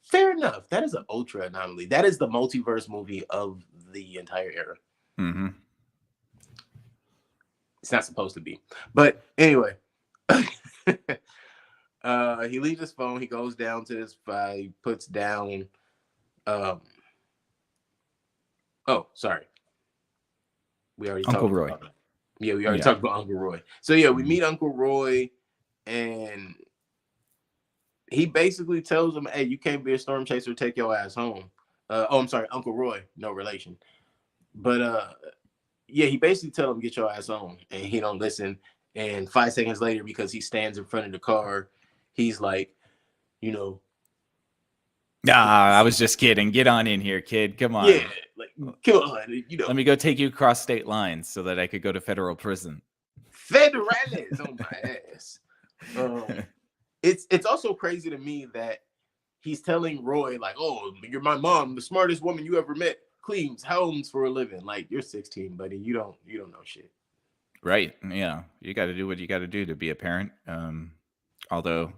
Fair enough. That is an ultra anomaly. That is the multiverse movie of the entire era. Mm-hmm. It's not supposed to be, but anyway. He leaves his phone. He goes down to this. He puts down. Um, oh, sorry. We already Uncle talked Roy. about. Yeah, we already Yeah. talked about Uncle Roy. So yeah, we Mhm. meet Uncle Roy, and he basically tells him, "Hey, you can't be a storm chaser. Take your ass home." Oh, I'm sorry, Uncle Roy, no relation. But yeah, he basically tells him, "Get your ass home," and he don't listen. And 5 seconds later, because he stands in front of the car, he's like, you know, Ah, I was just kidding. Get on in here, kid. Come yeah, on. like come on, Let me go take you across state lines so that I could go to federal prison. federales on my ass. Um, it's also crazy to me that he's telling Roy like, "Oh, you're my mom, the smartest woman you ever met, cleans homes for a living." Like you're 16, buddy. You don't know shit. Right. Yeah. You got to do what you got to do to be a parent. Although,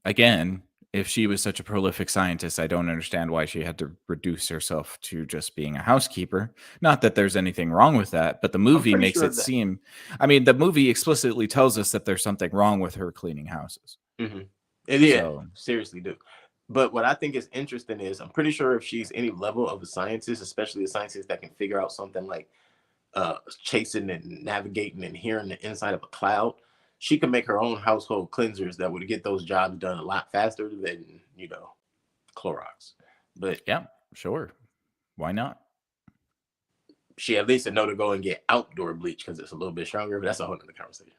again, if she was such a prolific scientist, I don't understand why she had to reduce herself to just being a housekeeper. Not that there's anything wrong with that, but the I'm movie pretty makes sure it of that. seem. I mean, the movie explicitly tells us that there's something wrong with her cleaning houses. Mm-hmm. And yeah, So, seriously, do. But what I think is interesting is I'm pretty sure if she's any level of a scientist, especially a scientist that can figure out something like chasing and navigating and hearing the inside of a cloud, she can make her own household cleansers that would get those jobs done a lot faster than Clorox. But yeah, sure. Why not? she at least would know to go and get outdoor bleach because it's a little bit stronger. But that's a whole other conversation.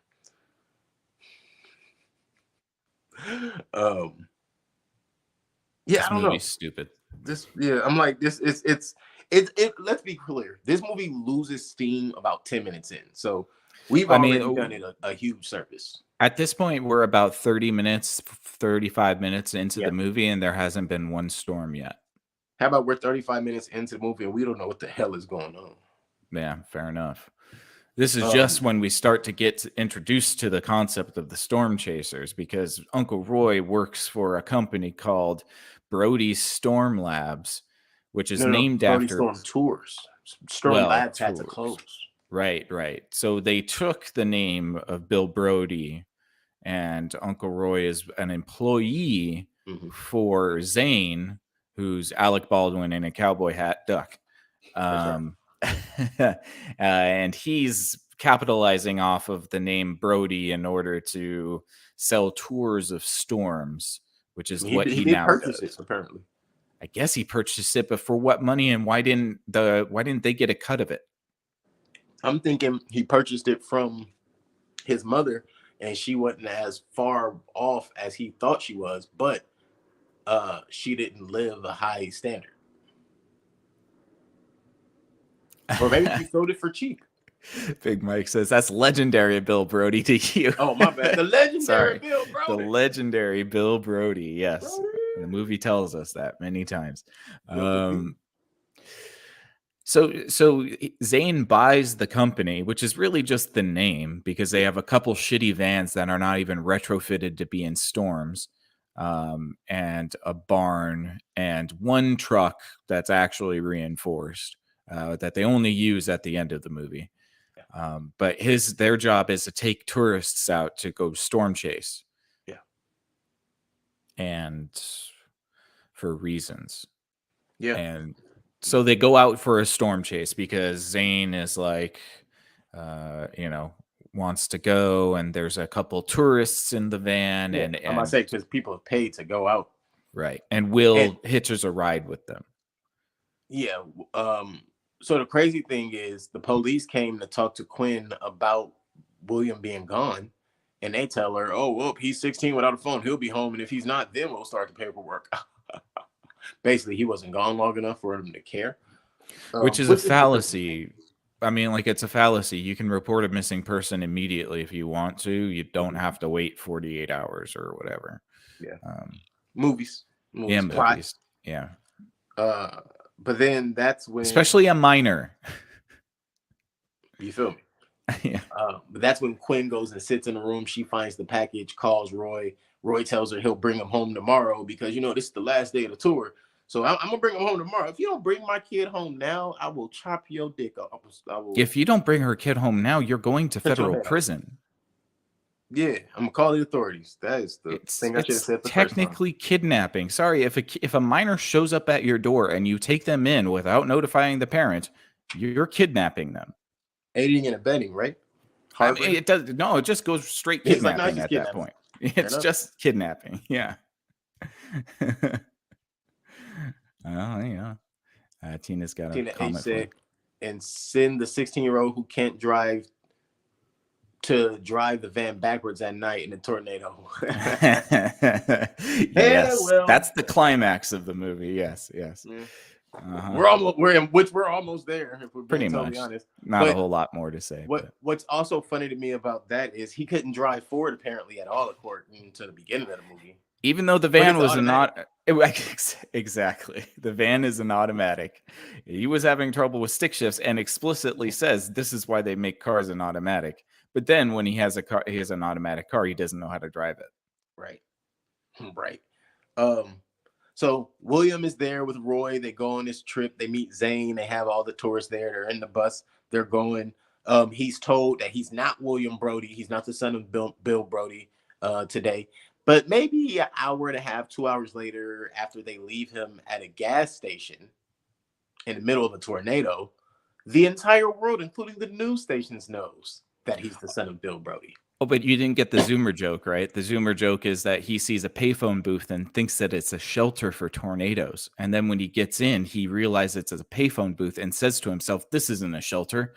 Um, yeah, I This don't know. movie's stupid. I'm like this. It. Let's be clear. This movie loses steam about 10 minutes in, so we've I mean, already done it a huge service. at this point, we're about 30 minutes, 35 minutes into the Yeah. movie, and there hasn't been one storm yet. How about we're 35 minutes into the movie and we don't know what the hell is going on? Yeah, fair enough. This is just Um, when we start to get introduced to the concept of the storm chasers because Uncle Roy works for a company called Brody's Storm Labs, which is no, no, named Brody after, Storm tours. Storm well, Labs had to tours. close. Right, right. So they took the name of Bill Brody, and Uncle Roy is an employee Hmm. for Zane, who's Alec Baldwin in a cowboy hat duck. That's right. Um, and he's capitalizing off of the name Brody in order to sell tours of storms, which is what He he did now purchase it does. apparently. I guess he purchased it, but for what money and why didn't they get a cut of it? I'm thinking he purchased it from his mother, and she wasn't as far off as he thought she was, but she didn't live a high standard. Or maybe she sold it for cheap. Big Mike says that's legendary Bill Brody to you. Oh, my bad. The legendary Sorry. Bill The Brody. legendary Bill Brody. Yes. The Brody. movie tells us that many times. Bill the Bee. So Zane buys the company, which is really just the name because they Yeah. have a couple shitty vans that are not even retrofitted to be in storms, and a barn and one truck that's actually reinforced, that they only use at the end of the movie. Yeah. But their job is to take tourists out to go storm chase, Yeah. and for reasons. Yeah. And so they go out for a storm chase because Zane is like, you know, wants to go, and there's a couple tourists in the van, Yeah. and I'm about to and say because people have paid to go out. right, and And Will hitches a ride with them. yeah. So the crazy thing is the police came to talk to Quinn about William being gone. And they tell her, oh, well, he's 16 without a phone. He'll be home. And if he's not, then we'll start the paperwork. Basically, he wasn't gone long enough for him to care, Which is a which is interesting. fallacy. I mean, like, it's a fallacy. You can report a missing person immediately if you want to. You don't Mhm. have to wait 48 hours or whatever. Yeah. Um, Movies, yeah, plot. movies. Yeah. But then that's when Especially a minor. you feel me. Yeah. But that's when Quinn goes and sits in the room. She finds the package, calls Roy. Roy tells her he'll bring him home tomorrow because this is the last day of the tour. So I'm gonna bring him home tomorrow. If you don't bring my kid home now, I will chop your dick off. I will If you don't bring her kid home now, you're going to cut your federal head off. prison. Yeah, I'm gonna call the authorities. That is the thing I should have It's said the first time. technically kidnapping. Sorry, if a minor shows up at your door and you take them in without notifying the parent, you're kidnapping them. Aiding and abetting, right? I mean, Harboring. it just goes straight He's like, no, it's kidnapping just at that kidnapping. point. It's just kidnapping. Yeah. Oh, yeah. Tina's got a Tina H comment for you. said, and send the 16-year-old who can't drive to drive the van backwards at night in a tornado. Yes, well, that's the climax of the movie. Yes, yes. yeah. Uh-huh. We're almost there, if we're being Pretty totally much. honest. Not a whole lot more to say. What's also funny to me about that is he couldn't drive forward apparently at all, according to the beginning of the movie. Even though the van was not exactly, the van is an automatic. He was having trouble with stick shifts and explicitly says this is why they make cars an automatic. But then when he has an automatic car, he doesn't know how to drive it. Right. Right. So William is there with Roy. They go on this trip. They meet Zane. They have all the tourists there. They're in the bus. They're going. He's told that he's not William Brody. He's not the son of Bill Brody today. But maybe an hour and a half, 2 hours later, after they leave him at a gas station in the middle of a tornado, the entire world, including the news stations, knows that he's the son of Bill Brody. Oh, but you didn't get the Zoomer joke, right? The Zoomer joke is that he sees a payphone booth and thinks that it's a shelter for tornadoes. And then when he gets in, he realizes it's a payphone booth and says to himself, this isn't a shelter.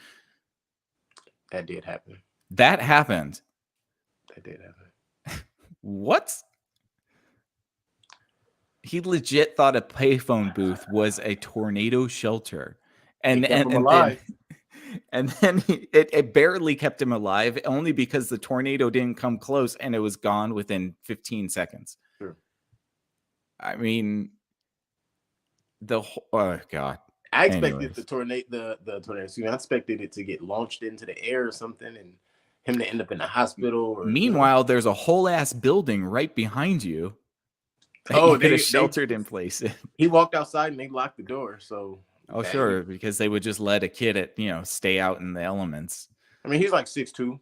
That did happen. That happened. That did happen. What? He legit thought a payphone booth was a tornado shelter. And then it barely kept him alive, only because the tornado didn't come close and it was gone within 15 seconds. Sure. I mean, oh God. I expected the tornado. I expected it to get launched into the air or something, and him to end up in the hospital. Meanwhile, there's a whole ass building right behind you. Oh, they sheltered in place. He walked outside and they locked the door. So. Sure, because they would just let a kid stay out in the elements. I mean, he's like 6'2".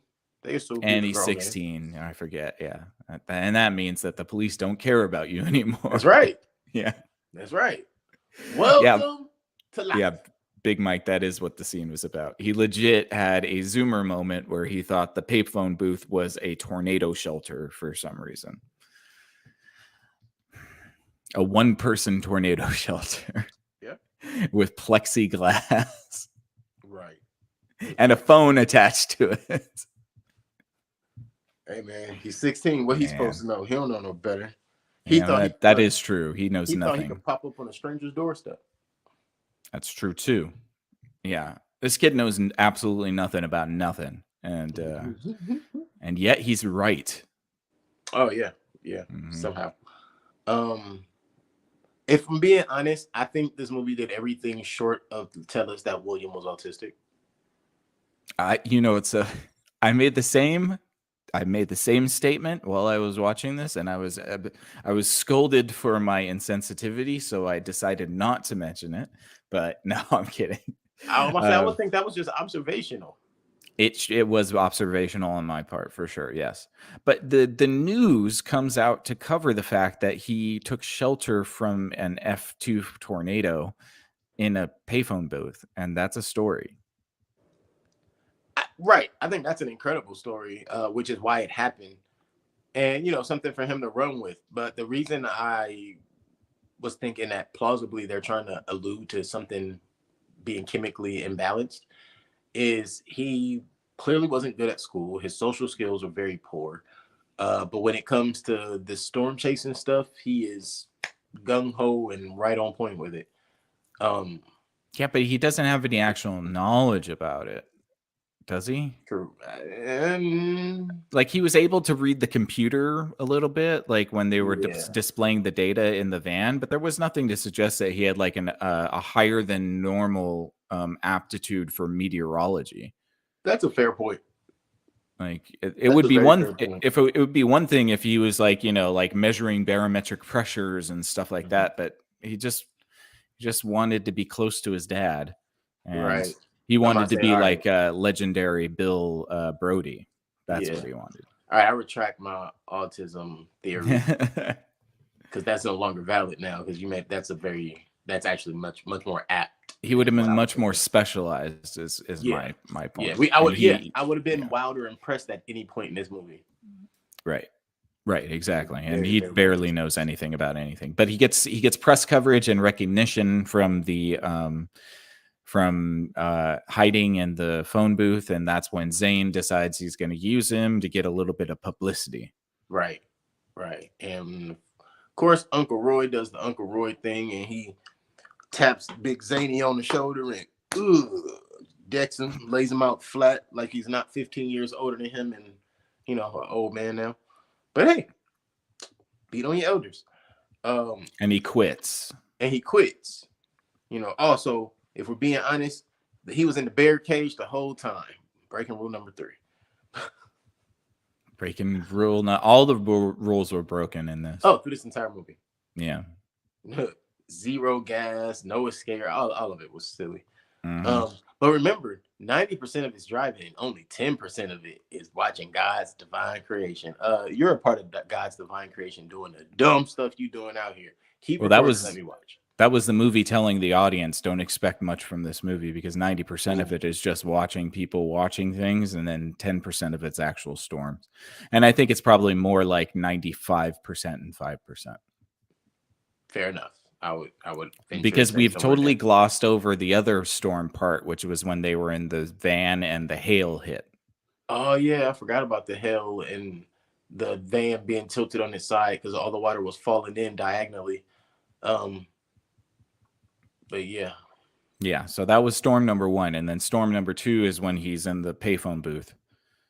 And he's 16. I forget. Yeah, and that means that the police don't care about you anymore. That's right. Yeah, that's right. Welcome to life. Yeah, Big Mike. That is what the scene was about. He legit had a Zoomer moment where he thought the payphone booth was a tornado shelter for some reason. A one-person tornado shelter. Yeah. With plexiglass. Right. And a phone attached to it. Hey, man, he's 16. What he's supposed to know? He don't know no better. He thought that is true. He knows nothing. Thought he could pop up on a stranger's doorstep. That's true, too. Yeah. This kid knows absolutely nothing about nothing. And yet he's right. Oh, yeah. Yeah. Mm-hmm. Somehow. If I'm being honest, I think this movie did everything short of to tell us that William was autistic. I made the same statement while I was watching this, and I was scolded for my insensitivity, so I decided not to mention it. But no, I'm kidding. I would think that was just observational. It was observational on my part, for sure, yes. But the news comes out to cover the fact that he took shelter from an F2 tornado in a payphone booth, and that's a story. Right. I think that's an incredible story, which is why it happened. And, something for him to run with. But the reason I was thinking that plausibly they're trying to allude to something being chemically imbalanced is he clearly wasn't good at school. His social skills were very poor. But when it comes to the storm chasing stuff, he is gung-ho and right on point with it. Yeah, but he doesn't have any actual knowledge about it. Does he? True. Like he was able to read the computer a little bit, like when they were displaying the data in the van, but there was nothing to suggest that he had like a higher than normal aptitude for meteorology. That's a fair point. Like it That's would a be very one fair point. if it would be one thing if he was like, like measuring barometric pressures and stuff like Mhm. that, but he just wanted to be close to his dad, and Right. he I'm about wanted to to say, be all right, like legendary Bill Brody. That's yeah. what he wanted. All right, I retract my autism theory because that's no longer valid now. Because you made that's actually much more apt He would have than what been I was much more thinking. specialized is Yeah, my yeah. point. And he I would have been yeah, wilder impressed at any point in this movie. right. Right, exactly. And Very, he very much barely knows impressed. anything about anything. But he gets press coverage and recognition from the hiding in the phone booth, and that's when Zane decides he's going to use him to get a little bit of publicity. Right, right. And of course, Uncle Roy does the Uncle Roy thing, and he taps Big Zany on the shoulder and decks him, lays him out flat like he's not 15 years older than him, and an old man now. But hey, beat on your elders. And he quits. And he quits. Also, if we're being honest, he was in the bear cage the whole time. Breaking rule number 3. Breaking rule. Not all the rules were broken in this. Oh, through this entire movie. Yeah. Zero gas, no escape. All of it was silly. Mm-hmm. But remember, 90% of it's driving, and only 10% of it is watching God's divine creation. You're a part of God's divine creation doing the dumb stuff you doing out here. Keep Well, that recording and let was me watch. that was the movie telling the audience don't expect much from this movie because 90% of it is just watching people watching things, and then 10% of it's actual storms. And I think it's probably more like 95% and 5%. Fair enough. I would venture to Because say we've somewhere totally there. glossed over the other storm part, which was when they were in the van and the hail hit. Oh yeah, I forgot about the hell and the van being tilted on its side because all the water was falling in diagonally. Um, but yeah. Yeah, so that was storm number 1, and then storm number 2 is when he's in the payphone booth.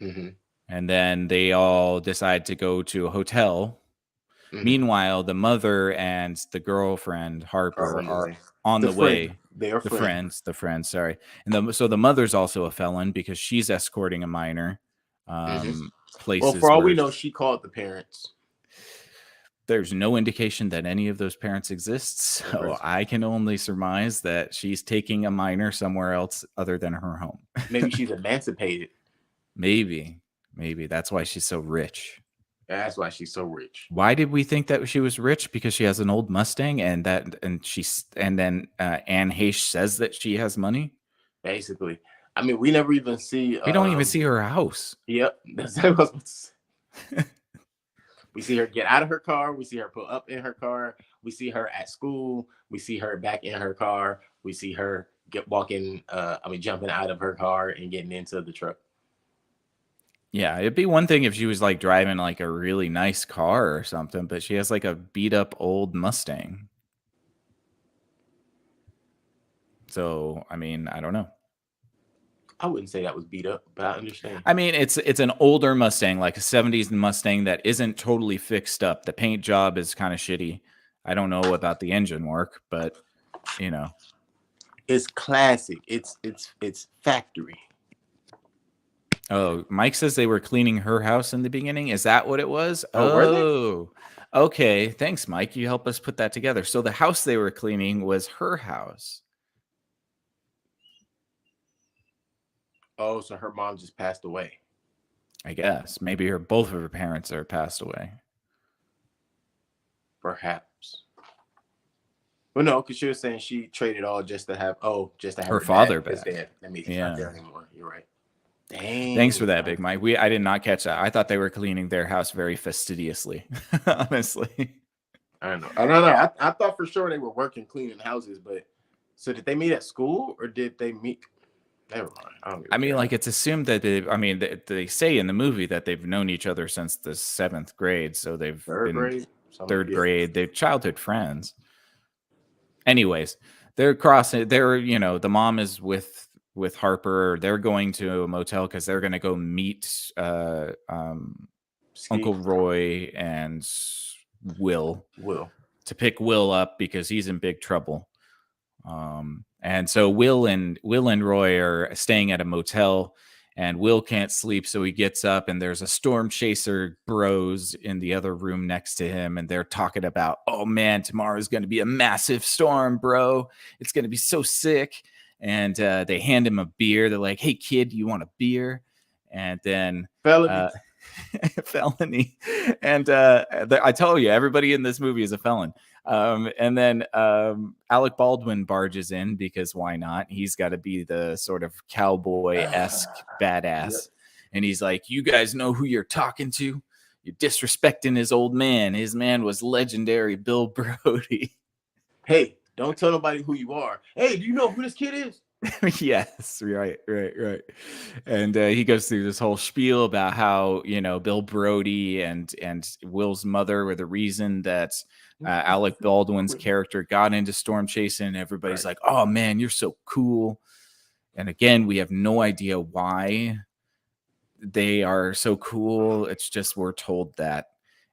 Mm-hmm. And then they all decide to go to a hotel. Mm-hmm. Meanwhile, the mother and the girlfriend Are Harper on the are way. on The the friend. way. They are friends. The friends, sorry. And so the mother's also a felon because she's escorting a minor Mm-hmm. Well, for places all we where know, she called the parents. there's no indication that any of those parents exist. So I can only surmise that she's taking a minor somewhere else other than her home. Maybe she's emancipated. Maybe that's why she's so rich. That's why she's so rich. Why did we think that she was rich? Because she has an old Mustang, and then Anne Heche says that she has money. Basically, I mean, we never even see. We don't even see her house. Yep, that's what I was about to say. We see her get out of her car. We see her pull up in her car. We see her at school. We see her back in her car. We see her jumping out of her car and getting into the truck. Yeah, it'd be one thing if she was like driving like a really nice car or something, but she has like a beat up old Mustang. So, I mean, I don't know. I wouldn't say that was beat up, but I understand. I mean, it's an older Mustang, like a 70s Mustang that isn't totally fixed up. The paint job is kind of shitty. I don't know about the engine work, but it's classic. It's factory. Oh, Mike says they were cleaning her house in the beginning. Is that what it was? Oh, were they? Okay. Thanks, Mike. You help us put that together. So the house they were cleaning was her house. Oh, so her mom just passed away. I guess maybe both of her parents are passed away. Perhaps. Well, no, because she was saying she traded all just to have her father back. back. That means he's not there anymore. You're right. Dang. Thanks for that, Big Mike. I did not catch that. I thought they were cleaning their house very fastidiously. Honestly, I don't know. I thought for sure they were working cleaning houses, but so did they meet at school or did they meet? Never mind. I mean, like it's assumed that they say in the movie that they've known each other since the 7th grade, so they've been grade, third grade. They're childhood friends. Anyways, they're crossing. The mom is with Harper. They're going to a motel because they're going to go meet Uncle Roy and Will to pick Will up because he's in big trouble. And so Will and Roy are staying at a motel, And Will can't sleep, so he gets up, and there's a storm chaser bros in the other room next to him, and they're talking about, oh man, tomorrow's going to be a massive storm, bro. It's going to be so sick. And they hand him a beer. They're like, hey, kid, you want a beer? And then Felony. felony. And I tell you, everybody in this movie is a felon. And then Alec Baldwin barges in because why not? He's got to be the sort of cowboy-esque badass. Yep. And he's like, you guys know who you're talking to? You're disrespecting his old man. His man was legendary Bill Brody. Hey, don't tell nobody who you are. Hey, do you know who this kid is? Yes, right. And he goes through this whole spiel about how, Bill Brody and Will's mother were the reason that Alec Baldwin's character got into storm chasing. And everybody's like, oh man, you're so cool. And again, we have no idea why they are so cool. It's just we're told that.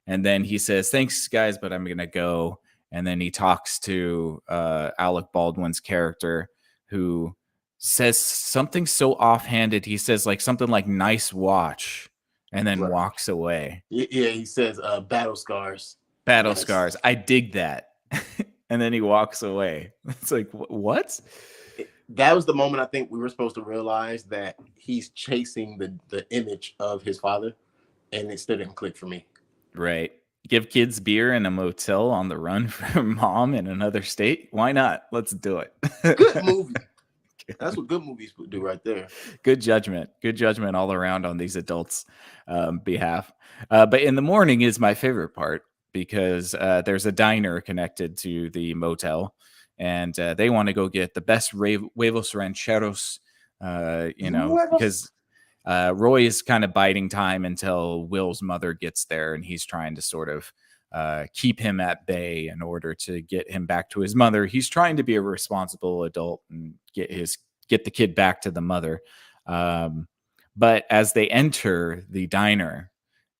And then he says, thanks guys, but I'm gonna go. And then he talks to Alec Baldwin's character, who says something so offhanded. He says something like nice watch, and then walks away. Yeah, he says battle scars. Battle scars. I dig that. And then he walks away. It's like, what? That was the moment I think we were supposed to realize that he's chasing the image of his father, and it still didn't click for me. Right. Give kids beer in a motel on the run from mom in another state. Why not? Let's do it. Good movie. That's what good movies do right there. Good judgment all around on these adults' behalf. But in the morning is my favorite part, because there's a diner connected to the motel, and they want to go get the best huevos rancheros, because Roy is kind of biding time until Will's mother gets there, and he's trying to sort of keep him at bay in order to get him back to his mother. He's trying to be a responsible adult and get the kid back to the mother. But as they enter the diner,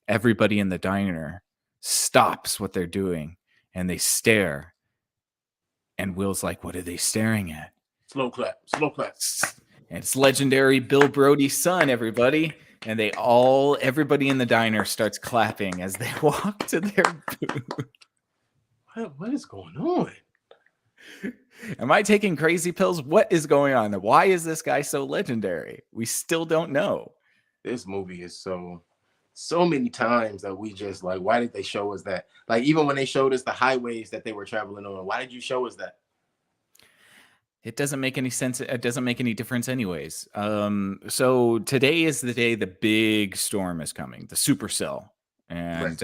everybody in the diner stops what they're doing and they stare. And Will's like, what are they staring at? Slow clap. And it's legendary Bill Brody's son, everybody. And everybody in the diner starts clapping as they walk to their booth. What is going on? Am I taking crazy pills? What is going on? Why is this guy so legendary? We still don't know. This movie is so many times that we just like, why did they show us that? Like, even when they showed us the highways that they were traveling on, why did you show us that? It doesn't make any sense. It doesn't make any difference anyways. So today is the day the big storm is coming, the supercell. And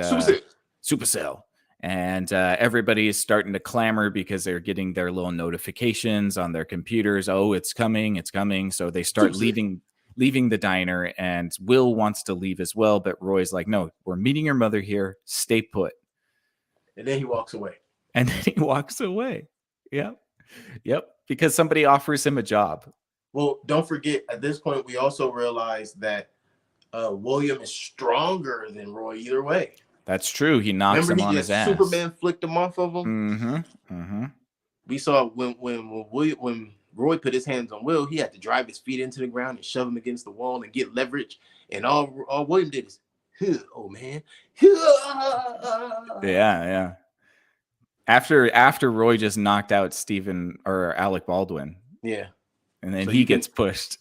supercell. And everybody is starting to clamor because they're getting their little notifications on their computers. Oh, it's coming. So they start leaving the diner, and Will wants to leave as well. But Roy's like, no, we're meeting your mother here. Stay put. And then he walks away. Yep. Because somebody offers him a job. Well, don't forget, at this point, we also realize that William is stronger than Roy either way. That's true. He knocks him on his ass. Superman flicked him off of him. We saw when Roy put his hands on Will, he had to drive his feet into the ground and shove him against the wall and get leverage. And all William did is, oh man. Yeah. After Roy just knocked out Stephen or Alec Baldwin. Yeah. And then he gets pushed.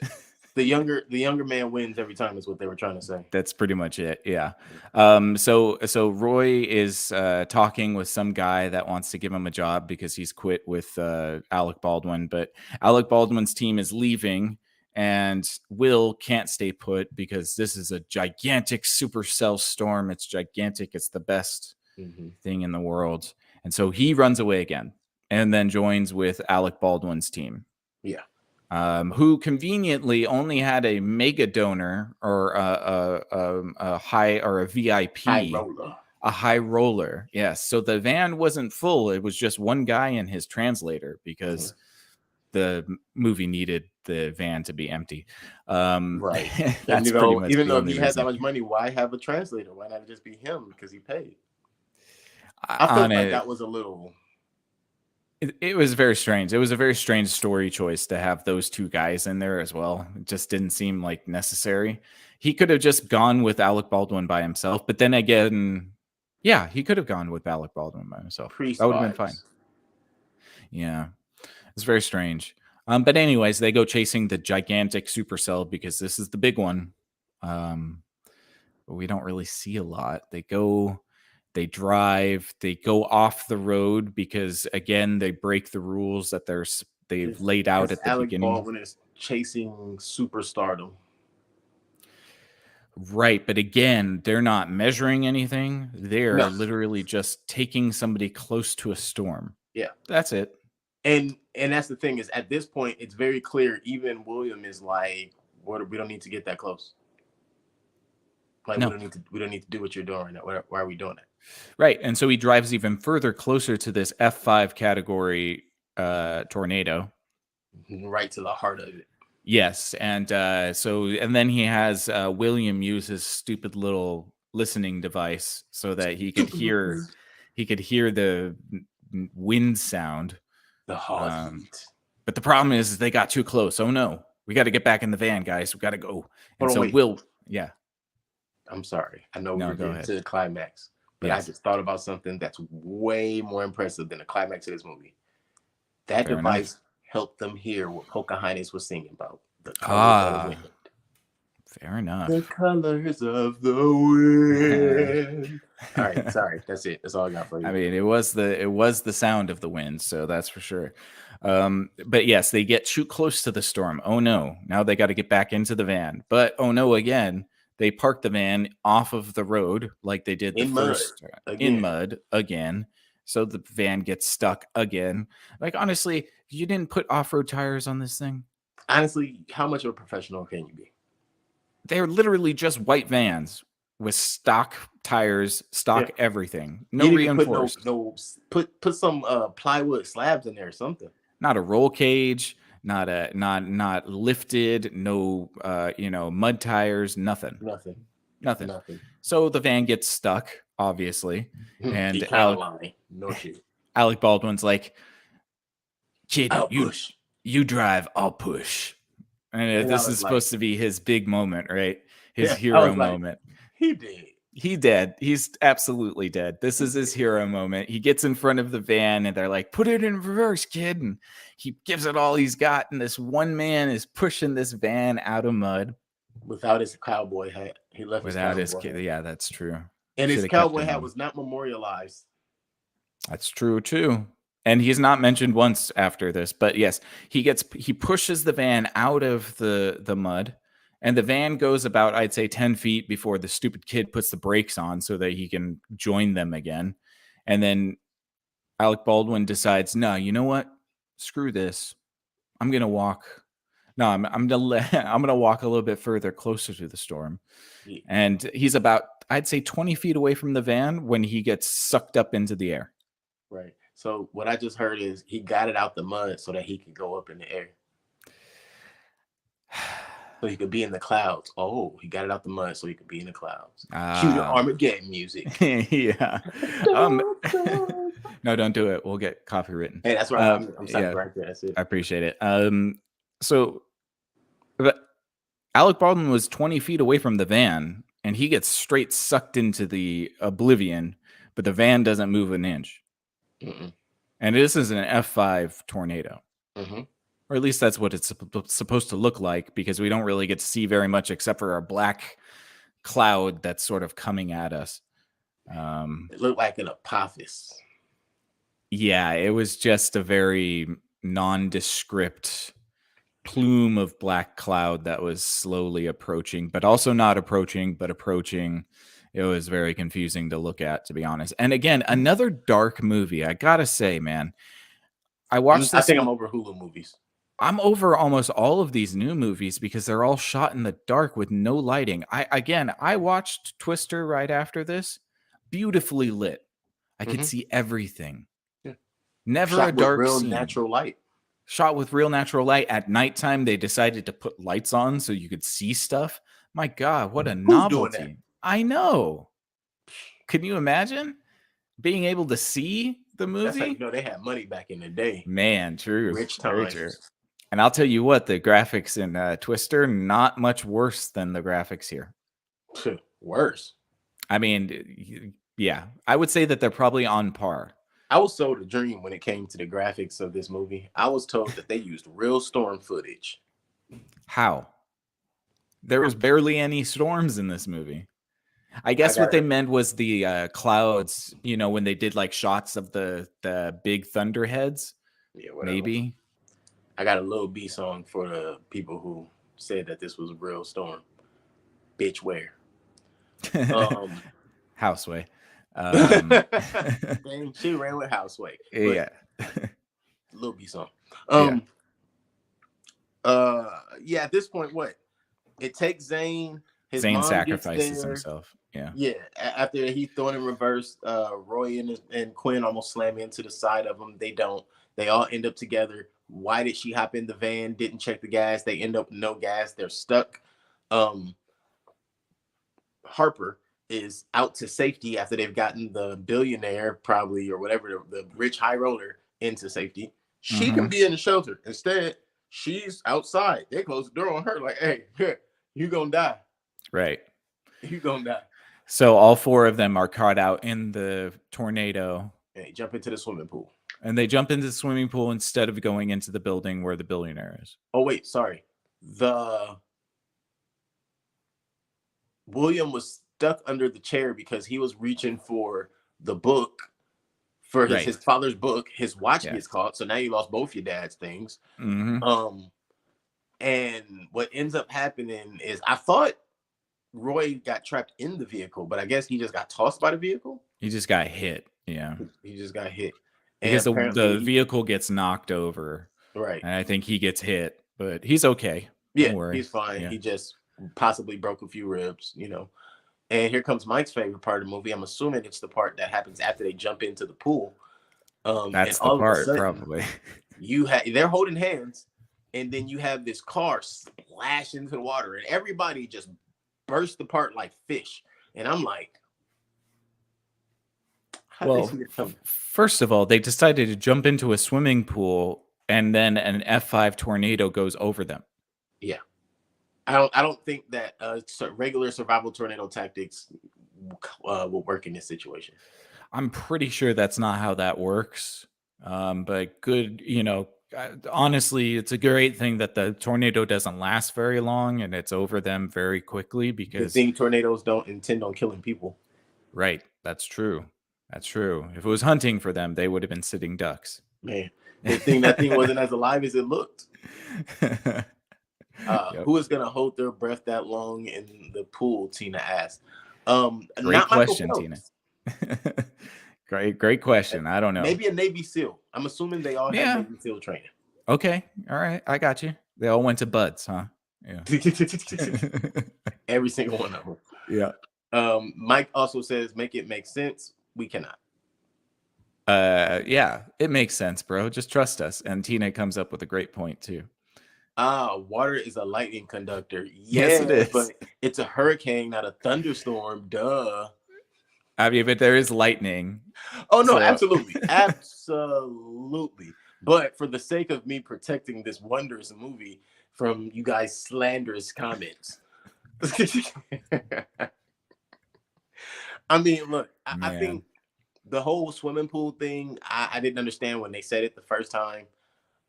The younger man wins every time is what they were trying to say. That's pretty much it. Yeah. So Roy is talking with some guy that wants to give him a job because he's quit with Alec Baldwin, but Alec Baldwin's team is leaving, and Will can't stay put because this is a gigantic supercell storm. It's gigantic. It's the best thing in the world. And so he runs away again and then joins with Alec Baldwin's team. Yeah. Who conveniently only had a mega donor or a high or a VIP, a high roller. Yes. So the van wasn't full. It was just one guy and his translator because the movie needed the van to be empty. Right. That's even though he had that much money, why have a translator? Why not just be him because he paid? I felt like that was a little It was very strange. It was a very strange story choice to have those two guys in there as well. It just didn't seem like necessary. He could have just gone with Alec Baldwin by himself, but then again, yeah, he could have gone with Alec Baldwin by himself. Priest That would have been fine. vibes. Yeah, it's very strange. But anyways, they go chasing the gigantic supercell because this is the big one. But we don't really see a lot. They drive, they go off the road because again, they break the rules that they've laid out Because at the Alec beginning. Baldwin is chasing superstardom. Right, but again, they're not measuring anything. They're No. literally just taking somebody close to a storm. Yeah. That's it. And that's the thing is at this point it's very clear. Even William is like, "What? We don't need to get that close. Like No. we don't need to do what you're doing right now. Why are we doing that?" Right, and so he drives even further closer to this F5 category tornado. Right to the heart of it. Yes, and and then he has William use his stupid little listening device so that he could hear the wind sound. The heartbeat. But the problem is they got too close. Oh no, we got to get back in the van, guys. We got to go. And so wait. Yeah. I'm sorry. I know No, we're go getting ahead. to the climax, but Yes. I just thought about something that's way more impressive than the climax of this movie. That Fair device enough. helped them hear what Pocahontas was singing about. The colors of the wind. Fair enough. The colors of the wind. All right, sorry. That's it. That's all I got for you. I mean, it was the sound of the wind, so that's for sure. But yes, they get too close to the storm. Oh no, now they got to get back into the van. But oh no, again, they park the van off of the road like they did In mud again. in mud again. So the van gets stuck again. Like honestly, you didn't put off-road tires on this thing. Honestly, how much of a professional can you be? They're literally just white vans with stock tires, stock everything. No reinforced. Put some plywood slabs in there or something. Not a roll cage, not lifted, no mud tires, nothing. Nothing. So the van gets stuck, obviously. And no shit. Alec Baldwin's like, "Kid, I'll push. You drive, I'll push." And this is supposed to be his big moment, right? His hero moment. He dead. He's absolutely dead. This is his hero moment. He gets in front of the van and they're like, "Put it in reverse, kid." And he gives it all he's got. And this one man is pushing this van out of mud. Without his cowboy hat. He left without his kid. Yeah, that's true. And his cowboy hat was not memorialized. That's true too. And he's not mentioned once after this, but yes, he pushes the van out of the mud, and the van goes about, I'd say, 10 feet before the stupid kid puts the brakes on so that he can join them again. And then Alec Baldwin decides, no, you know what? Screw this. I'm gonna walk. No, I'm gonna walk a little bit further, closer to the storm. Yeah. And he's about, I'd say, 20 feet away from the van when he gets sucked up into the air. Right. So what I just heard is he got it out the mud so that he could go up in the air. So he could be in the clouds. Oh, he got it out the mud so he could be in the clouds. Cue the Armageddon music. Yeah. No, don't do it. We'll get copywritten. Hey, that's right. I'm sorry, right there. That's it. I appreciate it. So but Alec Baldwin was 20 feet away from the van, and he gets straight sucked into the oblivion, but the van doesn't move an inch. Mm-mm. And this is an F5 tornado. Mm-hmm. Or at least that's what it's supposed to look like, because we don't really get to see very much except for a black cloud that's sort of coming at us. It looked like an apophis. Yeah, it was just a very nondescript plume of black cloud that was slowly approaching, but also not approaching, but approaching. It was very confusing to look at, to be honest. And again, another dark movie. I gotta say, man, I watched this. I think I'm over Hulu movies. I'm over almost all of these new movies because they're all shot in the dark with no lighting. I watched Twister right after this. Beautifully lit. I could see everything. Yeah. Never shot a dark with real scene. Natural light. Shot with real natural light. At nighttime, they decided to put lights on so you could see stuff. My God, what a novelty. I know. Can you imagine being able to see the That's how you movie. know they had money back in the day. Man, true. Rich Very true. times. And I'll tell you what, the graphics in Twister, not much worse than the graphics here. Worse. I mean, yeah, I would say that they're probably on par. I was sold a dream when it came to the graphics of this movie. I was told that they used real storm footage. How? There was barely any storms in this movie. I I guess what they gotta, meant was the clouds, when they did like shots of the big thunderheads, yeah, whatever. maybe. I got a little B song for the people who said that this was a real storm. Bitch, where? Um, Houseway. dang, she ran with Houseway, but Yeah. little B song. Yeah. Um, yeah. At this point, what? It takes Zane. His Zane mom gets sacrifices there. himself. Yeah. Yeah, after he thrown in reverse, Roy and Quinn almost slam into the side of him. They don't. They all end up together. Why did she hop in the van? Didn't check the gas. They end up with no gas. They're stuck. Um, Harper is out to safety after they've gotten the billionaire, probably, or whatever, the rich high roller into safety. She can Mm-hmm. be in the shelter. Instead, she's outside. They close the door on her, like, hey, here, you gonna die. Right. You gonna die. So all four of them are caught out in the tornado, Hey, jump into the swimming pool. and they jump into the swimming pool instead of going into the building where the billionaire is. Oh, wait, sorry. The William was stuck under the chair because he was reaching for the book for his, Right. his father's book. His watch Yeah. gets caught, so now you lost both your dad's things. Mm-hmm. And what ends up happening is I thought Roy got trapped in the vehicle, but I guess he just got tossed by the vehicle. He just got hit. Yeah. He just got hit. Because And the apparently, vehicle gets knocked over, right. and I think he gets hit, but he's okay. Yeah, Don't worry. he's fine. Yeah. He just possibly broke a few ribs. And here comes Mike's favorite part of the movie. I'm assuming it's the part that happens after they jump into the pool. And That's the all of a part, sudden, probably. they're holding hands, and then you have this car splash into the water, and everybody just burst apart like fish. And I'm like, how did Well, they see it coming? first of all, they decided to jump into a swimming pool, and then an F5 tornado goes over them. Yeah. I don't think that regular survival tornado tactics will work in this situation. I'm pretty sure that's not how that works. But good, honestly, it's a great thing that the tornado doesn't last very long and it's over them very quickly Good because, thing tornadoes don't intend on killing people. right, that's true. That's true. If it was hunting for them, they would have been sitting ducks. Man, good thing that thing wasn't as alive as it looked. Yep. Who is gonna hold their breath that long in the pool? Tina asked. Great Not question, Michael Tina. Phelps. Great question. I don't know. Maybe a Navy SEAL. I'm assuming they all had Yeah. Navy SEAL training. Okay. All right. I got you. They all went to Buds, huh? Yeah. Every single one of them. Yeah. Mike also says, make it make sense. We cannot. Yeah, it makes sense, bro. Just trust us. And Tina comes up with a great point too. Water is a lightning conductor. Yes, it is. But it's a hurricane, not a thunderstorm. Duh. I mean, but there is lightning. Oh no, So- absolutely. Absolutely. But for the sake of me protecting this wondrous movie from you guys' slanderous comments. I mean, look, I think the whole swimming pool thing, I didn't understand when they said it the first time.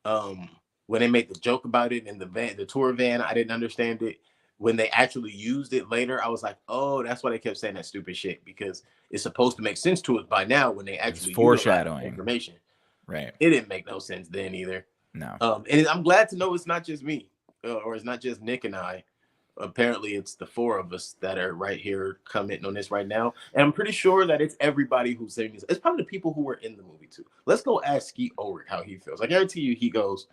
When they made the joke about it in the tour van, I didn't understand it. When they actually used it later, I was like, oh, that's why they kept saying that stupid shit, because it's supposed to make sense to us by now when they actually foreshadowing information. Right. It didn't make no sense then either. No. And I'm glad to know it's not just me, or it's not just Nick and I. Apparently, it's the four of us that are right here commenting on this right now. And I'm pretty sure that it's everybody who's saying this. It's probably the people who were in the movie too. Let's go ask Skeet Ulrich how he feels. I guarantee you he goes,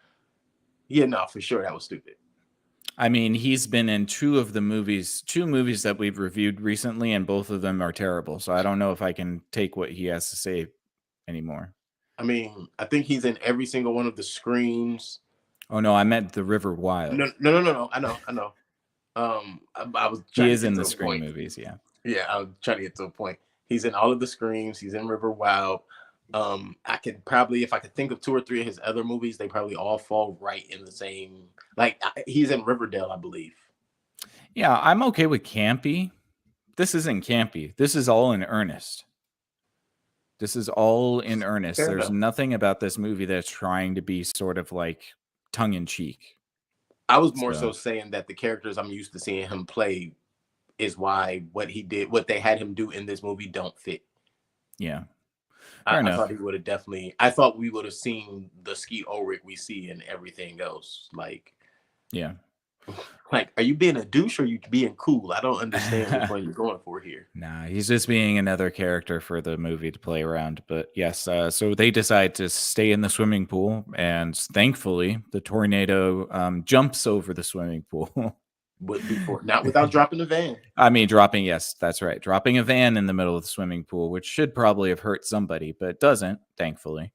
yeah, no, for sure that was stupid. I mean, he's been in two movies that we've reviewed recently, and both of them are terrible. So I don't know if I can take what he has to say anymore. I mean, I think he's in every single one of the Screams. Oh no, I meant the River Wild. No. I know. I was trying He to is get in to the a Scream point. movies, yeah. Yeah, I was trying to get to a point. He's in all of the Screams. He's in River Wild. I could probably, if I could think of two or three of his other movies, they probably all fall right in the same. Like he's in Riverdale, I believe. Yeah, I'm okay with campy. This isn't campy. This is all in earnest. This is all in earnest. Fair There's enough. nothing about this movie that's trying to be sort of like tongue in cheek. I was more So so saying that the characters I'm used to seeing him play is why what he did, what they had him do in this movie, don't fit. yeah, fair I thought enough. he would have definitely. I thought we would have seen the Ski Ulrich we see in everything else. Yeah. Are you being a douche or are you being cool? I don't understand which one you're going for here. Nah, he's just being another character for the movie to play around. But yes, so they decide to stay in the swimming pool, and thankfully, the tornado jumps over the swimming pool. But before, not without dropping the van. I mean, yes, that's right. Dropping a van in the middle of the swimming pool, which should probably have hurt somebody, but doesn't, thankfully.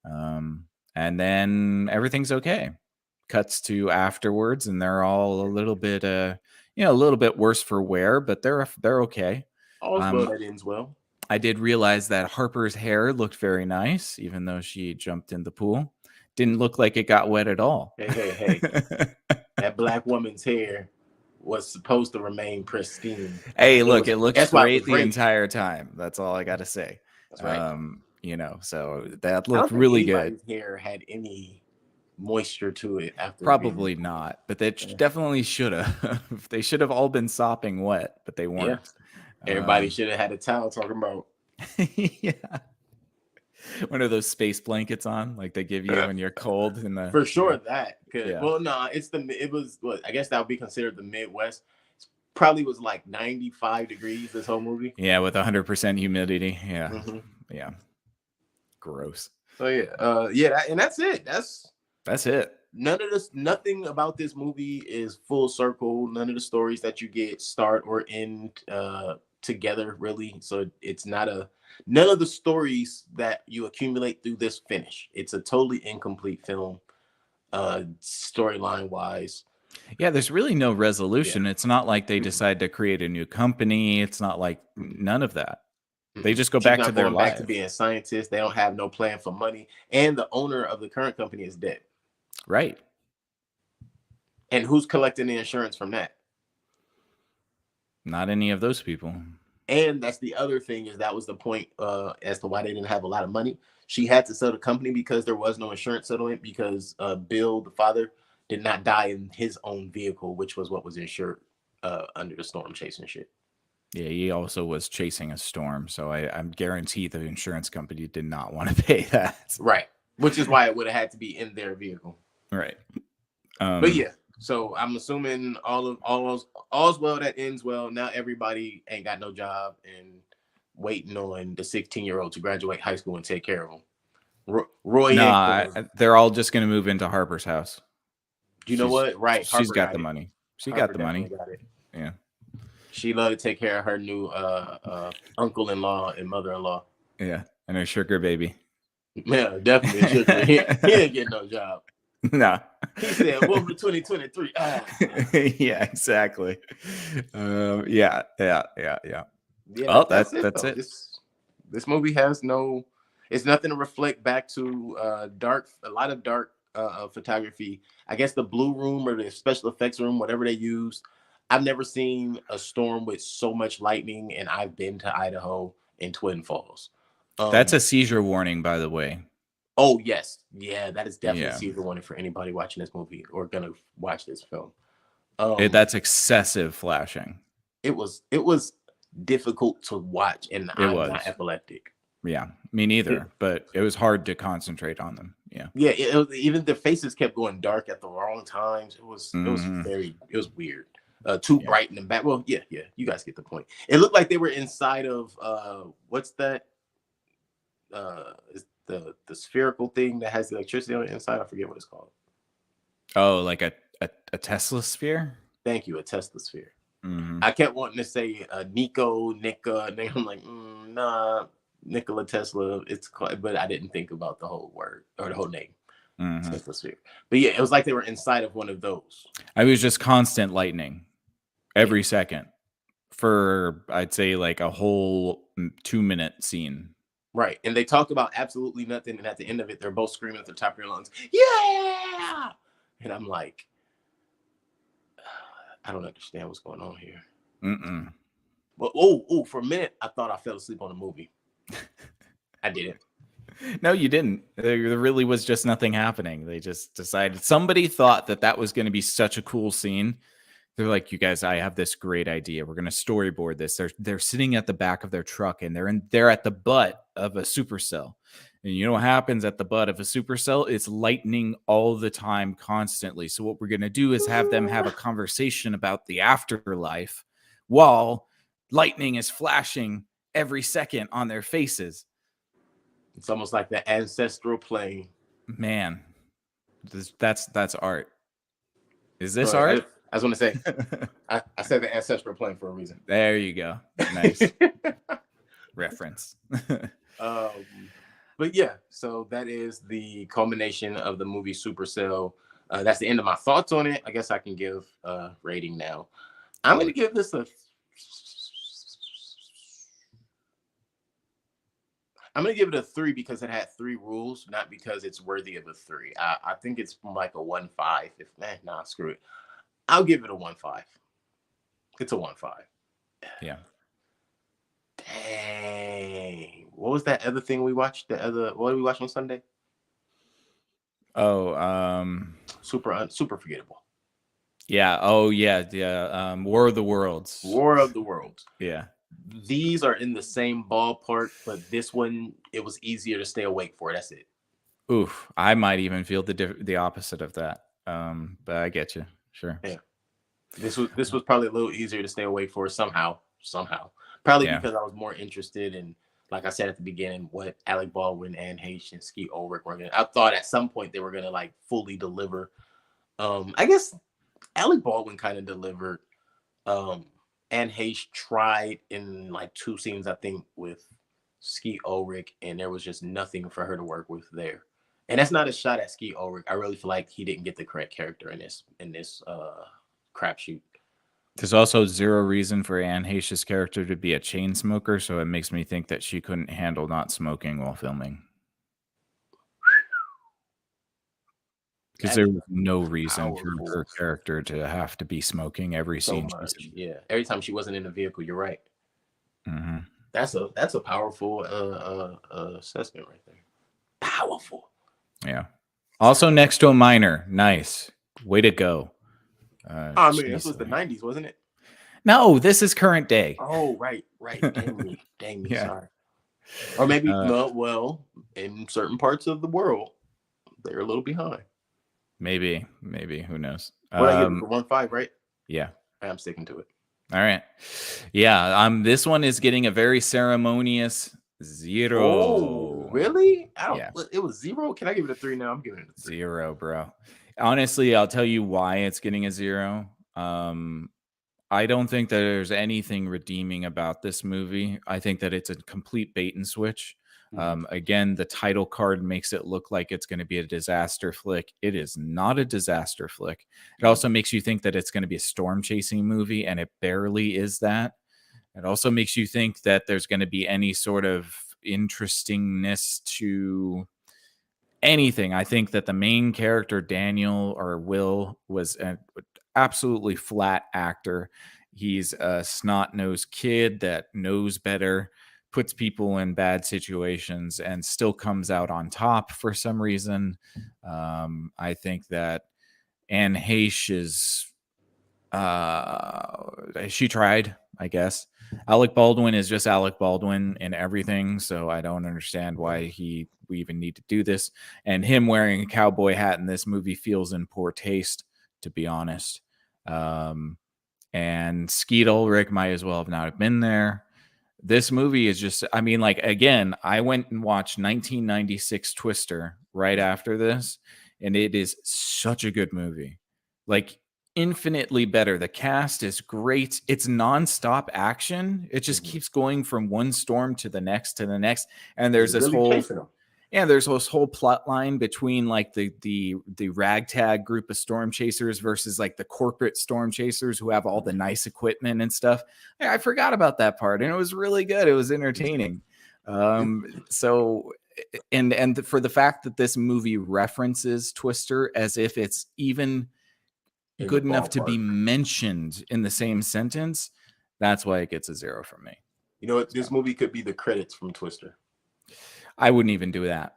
And then everything's okay. Cuts to afterwards, and they're all a little bit, a little bit worse for wear, but they're okay. All's well that ends well. I did realize that Harper's hair looked very nice, even though she jumped in the pool. Didn't look like it got wet at all. Hey. That black woman's hair was supposed to remain pristine. Hey, look, it looks That's why it great was the great. entire time. That's all I got to say. That's right. So that I looked don't think really good. anybody's hair had any moisture to it after Probably not, but they definitely should have. They should have all been sopping wet, but they weren't. Everybody should have had a towel talking about. Yeah. One of those space blankets on, like they give you when you're cold in the. For sure that could. Yeah. Well, no, it was what I guess that would be considered the Midwest. It probably was like 95 degrees this whole movie. Yeah, with 100% humidity. Yeah. Yeah. Gross. So yeah, and that's it. That's it. Nothing about this movie is full circle. None of the stories that you get start or end together, really. So it's not none of the stories that you accumulate through this finish. It's a totally incomplete film, storyline wise. Yeah, there's really no resolution. It's not like they decide to create a new company. It's not like none of that. They just go back to their life. Back to being scientists. They don't have no plan for money, and the owner of the current company is dead. Right. And who's collecting the insurance from that? Not any of those people. And that's the other thing, is that was the point as to why they didn't have a lot of money. She had to sell the company because there was no insurance settlement, because Bill, the father, did not die in his own vehicle, which was what was insured under the storm chasing shit. Yeah, he also was chasing a storm, so I'm guaranteed the insurance company did not want to pay that. Right, which is why it would have had to be in their vehicle. Right. But yeah, so I'm assuming all's well that ends well. Now everybody ain't got no job and waiting on the 16-year-old to graduate high school and take care of them. Roy, they're all just going to move into Harper's house. You know what? Right, she's got the money. She got the money. Got it. Yeah. She loved to take care of her new uncle-in-law and mother-in-law. Yeah, and her sugar baby. Yeah, definitely. Sugar. He didn't get no job. No. He said, "Welcome to 2023." Yeah, exactly. Yeah. Oh, that's it. This movie has it's nothing to reflect back to a lot of dark photography. I guess the blue room or the special effects room, whatever they use. I've never seen a storm with so much lightning, and I've been to Idaho and Twin Falls. That's a seizure warning, by the way. Oh yes, yeah, that is definitely a seizure warning for anybody watching this movie or gonna watch this film. That's excessive flashing. It was difficult to watch, and I'm not epileptic. Yeah, me neither. But it was hard to concentrate on them. Yeah. Yeah, even the faces kept going dark at the wrong times. It was weird. Too bright in the back. Well, yeah, you guys get the point. It looked like they were inside of what's that? Is the spherical thing that has the electricity on the inside? I forget what it's called. Oh, like a Tesla sphere? Thank you, a Tesla sphere. Mm-hmm. I kept wanting to say Nika, and I'm like, nah, Nikola Tesla. It's called, but I didn't think about the whole word or the whole name. Mm-hmm. Tesla sphere. But yeah, it was like they were inside of one of those. I was just constant lightning every second for, I'd say, like a whole 2-minute scene. Right. And they talked about absolutely nothing. And at the end of it, they're both screaming at the top of their lungs, yeah. And I'm like, I don't understand what's going on here. Mm-mm. But for a minute, I thought I fell asleep on the movie. I didn't. No, you didn't. There really was just nothing happening. They just decided, somebody thought that that was going to be such a cool scene. They're like, you guys, I have this great idea. We're going to storyboard this. They're sitting at the back of their truck, and they're at the butt of a supercell. And you know what happens at the butt of a supercell? It's lightning all the time, constantly. So what we're going to do is have them have a conversation about the afterlife while lightning is flashing every second on their faces. It's almost like the ancestral plane. Man, that's art. Is this Sorry, I art? just want to say, I said the ancestral plane for a reason. There you go. Nice reference. But yeah, so that is the culmination of the movie Supercell. That's the end of my thoughts on it. I guess I can give a rating now. I'm going to give this a. I'm going to give it a 3 because it had 3 rules, not because it's worthy of a 3. I think it's like a 1.5. If nah, screw it. I'll give it a 1.5. It's a 1.5. Yeah. Dang. What was that other thing we watched? What did we watch on Sunday? Oh, super forgettable. Yeah. Oh, yeah. War of the Worlds. War of the Worlds. Yeah. These are in the same ballpark, but this one, it was easier to stay awake for. That's it. Oof. I might even feel the opposite of that. But I get you. Sure. Yeah. This was probably a little easier to stay awake for somehow. Probably because I was more interested in, like I said at the beginning, what Alec Baldwin and Hayes and Skeet Ulrich were gonna. I thought at some point they were gonna like fully deliver. I guess Alec Baldwin kind of delivered. Anne Hayes tried in like 2 scenes, I think, with Skeet Ulrich, and there was just nothing for her to work with there. And that's not a shot at Skeet Ulrich. I really feel like he didn't get the correct character in this crapshoot. There's also zero reason for Anne Heche's character to be a chain smoker, so it makes me think that she couldn't handle not smoking while filming. Because there was no reason for her character to have to be smoking every scene. Yeah, every time she wasn't in the vehicle. You're right. Mm-hmm. That's a powerful assessment right there. Powerful. Yeah. Also next to a minor. Nice. Way to go. I mean, this was the 90s, wasn't it? No, this is current day. Oh, right. Dang me, yeah. Sorry. Or maybe, well, in certain parts of the world, they're a little behind. Maybe, who knows? What I give it for 1.5, right? Yeah. I'm sticking to it. All right. Yeah, this one is getting a very ceremonious 0. Oh, really? It was 0? Can I give it a 3 now? I'm giving it a 3. 0, bro. Honestly, I'll tell you why it's getting a 0. I don't think that there's anything redeeming about this movie. I think that it's a complete bait and switch. Again, the title card makes it look like it's going to be a disaster flick. It is not a disaster flick. It also makes you think that it's going to be a storm chasing movie, and it barely is that. It also makes you think that there's going to be any sort of interestingness to anything. I think that the main character, Daniel or Will, was an absolutely flat actor. He's a snot-nosed kid that knows better, puts people in bad situations, and still comes out on top for some reason. I think that Anne Heche is she tried, I guess. Alec Baldwin is just Alec Baldwin in everything, so I don't understand why we even need to do this. And him wearing a cowboy hat in this movie feels in poor taste, to be honest. And Skeet Ulrich might as well have not been there. This movie is just, I mean, like, again, I went and watched 1996 Twister right after this, and it is such a good movie. Like, infinitely better. The cast is great. It's nonstop action. It just keeps going from one storm to the next and there's this there's this whole plot line between like the ragtag group of storm chasers versus like the corporate storm chasers who have all the nice equipment and stuff. I forgot about that part, and it was really good. It was entertaining. So and for the fact that this movie references Twister as if it's even In the good enough to be ballpark. mentioned in the same sentence, that's why it gets a 0 from me. You know what? This So movie could be the credits from Twister. I wouldn't even do that.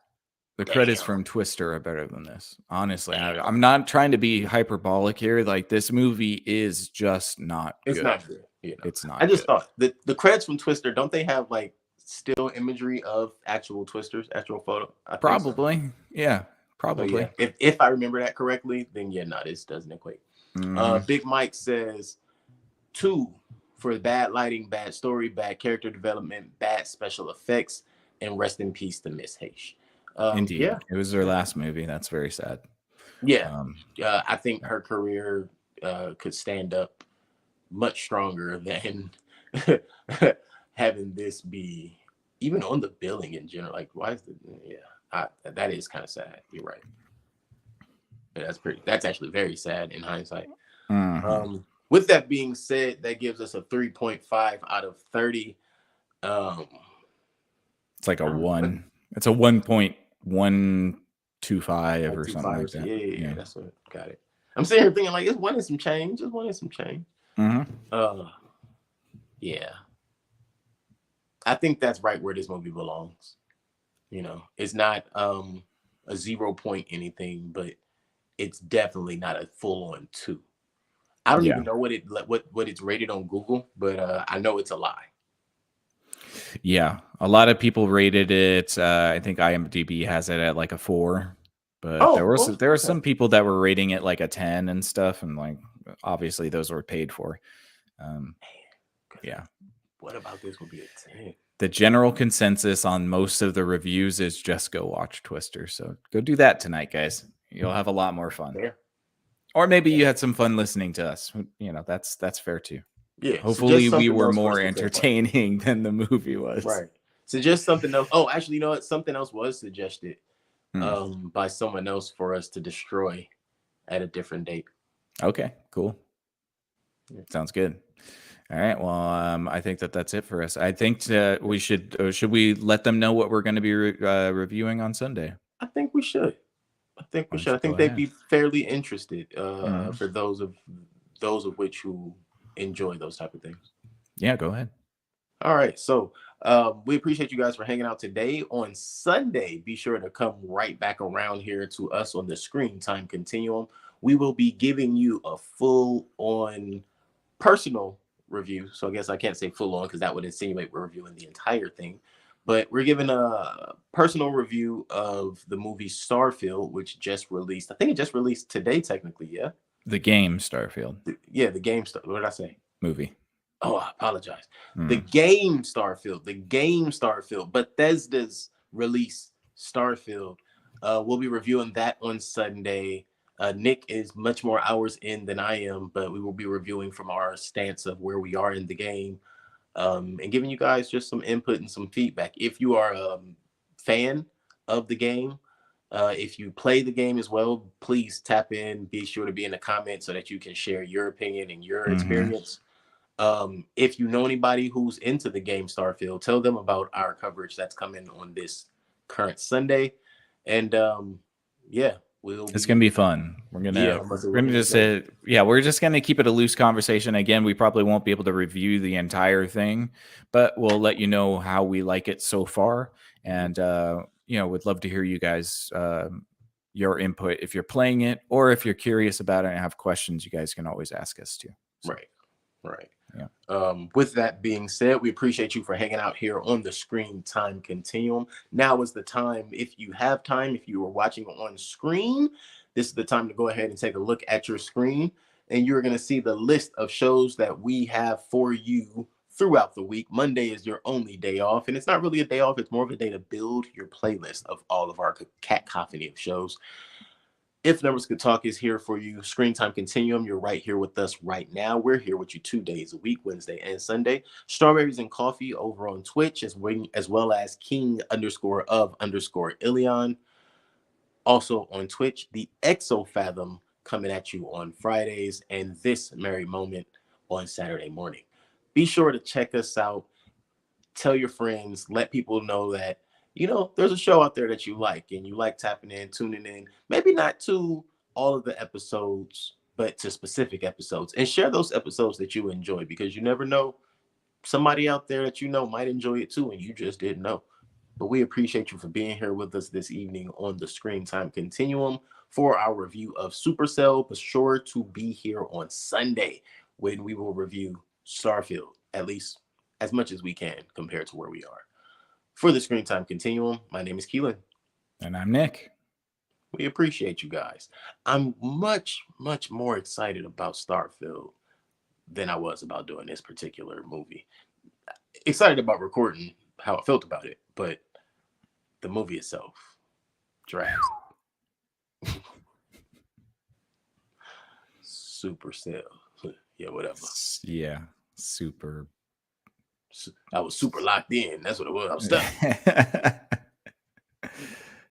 The credits Damn. from Twister are better than this. Honestly, Damn. I'm not trying to be hyperbolic here. Like, this movie is just not It's good. not good. You know. It's I not just good. thought the credits from Twister, don't they have like still imagery of actual Twisters, actual photo? I think so. Probably. Yeah, So yeah, probably. if I remember that correctly, then yeah, no, this doesn't equate. Hmm. Big Mike says 2 for bad lighting, bad story, bad character development, bad special effects, and rest in peace to Miss H. Yeah, Indeed. It was their last movie. That's very sad. yeah. Um, I think her career could stand up much stronger than having this be even on the billing in general. Like, why is the that is kind of sad. You're right. That's actually very sad in hindsight. mhm. With that being said, that gives us a 3.5 out of 30. Um, It's like a I don't know what 1. It's a 1.125 like or two something like fivers. that. Yeah, Yeah. that's what got it. I'm sitting here thinking like it's one and some change, just one and some change. Hmm. Uh, yeah, I think that's right where this movie belongs. You know, it's not a 0 point anything, but it's definitely not a full on 2. I don't Yeah. even know what it's rated on Google, but I know it's a lie. Yeah. A lot of people rated it. I think IMDb has it at like a 4, but Oh, well, there were okay. some people that were rating it like a 10 and stuff, and like obviously those were paid for. Um, yeah. What about this would be a 10? The general consensus on most of the reviews is just go watch Twister. So go do that tonight, guys. You'll have a lot more fun. Fair. Or maybe Yeah. you had some fun listening to us. That's fair too. Yeah. Hopefully Suggest we something were else for us more to think about. entertaining than the movie was. Right. Suggest something else. Oh, actually, you know what? Something else was suggested Hmm. by someone else for us to destroy at a different date. Okay, cool. Yeah. Sounds good. All right. Well, I think that's it for us. I think we should we let them know what we're going to be reviewing on Sunday? I think we should. I think we Why don't should. I you go think they'd ahead? be fairly interested Mhm. for those of which who enjoy those type of things. Yeah, go ahead. All right, so we appreciate you guys for hanging out today. On Sunday, be sure to come right back around here to us on the Screen Time Continuum. We will be giving you a full on personal review. So I guess I can't say full on because that would insinuate we're reviewing the entire thing. But we're giving a personal review of the movie Starfield, which just released. I think it just released today, technically. Yeah. The game Starfield Yeah, the game stuff. What did I say? movie. Oh, I apologize. The Mm. game Starfield, the game Starfield, Bethesda's release Starfield. We'll be reviewing that on Sunday. Nick is much more hours in than I am, but we will be reviewing from our stance of where we are in the game, and giving you guys just some input and some feedback. If you are a fan of the game, if you play the game as well, please tap in. Be sure to be in the comments so that you can share your opinion and your Hmm. experience. If you know anybody who's into the game Starfield, tell them about our coverage that's coming on this current Sunday. And yeah, we'll It's gonna be be fun. yeah, I'm We're gonna looking just forward. yeah, we're just gonna keep it a loose conversation. Again, we probably won't be able to review the entire thing, but we'll let you know how we like it so far. Mhm. And we'd love to hear you guys your input if you're playing it, or if you're curious about it and have questions. You guys can always ask us too. So Right, right. yeah. With that being said, we appreciate you for hanging out here on the Screen Time Continuum. Now is the time, if you have time, if you are watching on screen, this is the time to go ahead and take a look at your screen, and you're going to see the list of shows that we have for you throughout the week. Monday is your only day off, and it's not really a day off, it's more of a day to build your playlist of all of our cacophony of shows. If Numbers Could Talk is here for you, Screen Time Continuum, you're right here with us right now. We're here with you 2 days a week, Wednesday and Sunday. Strawberries and Coffee over on Twitch, as well as King _of _Ilion. Also on Twitch, the Exofathom coming at you on Fridays, and This Merry Moment on Saturday morning. Be sure to check us out tell your friends, let people know that, there's a show out there that you like and you like tapping in, tuning in, maybe not to all of the episodes, but to specific episodes, and share those episodes that you enjoy, because you never know, somebody out there that might enjoy it too and you just didn't know. But we appreciate you for being here with us this evening on the Screen Time Continuum for our review of Supercell. Be sure to be here on Sunday when we will review Starfield, at least as much as we can compared to where we are. For the Screen Time Continuum, my name is Keelan. And I'm Nick. We appreciate you guys. I'm much, much more excited about Starfield than I was about doing this particular movie. Excited about recording how I felt about it, but the movie itself drags. Supercell. Yeah, whatever. Yeah, super. I was super locked in. That's what it was. I was stuck.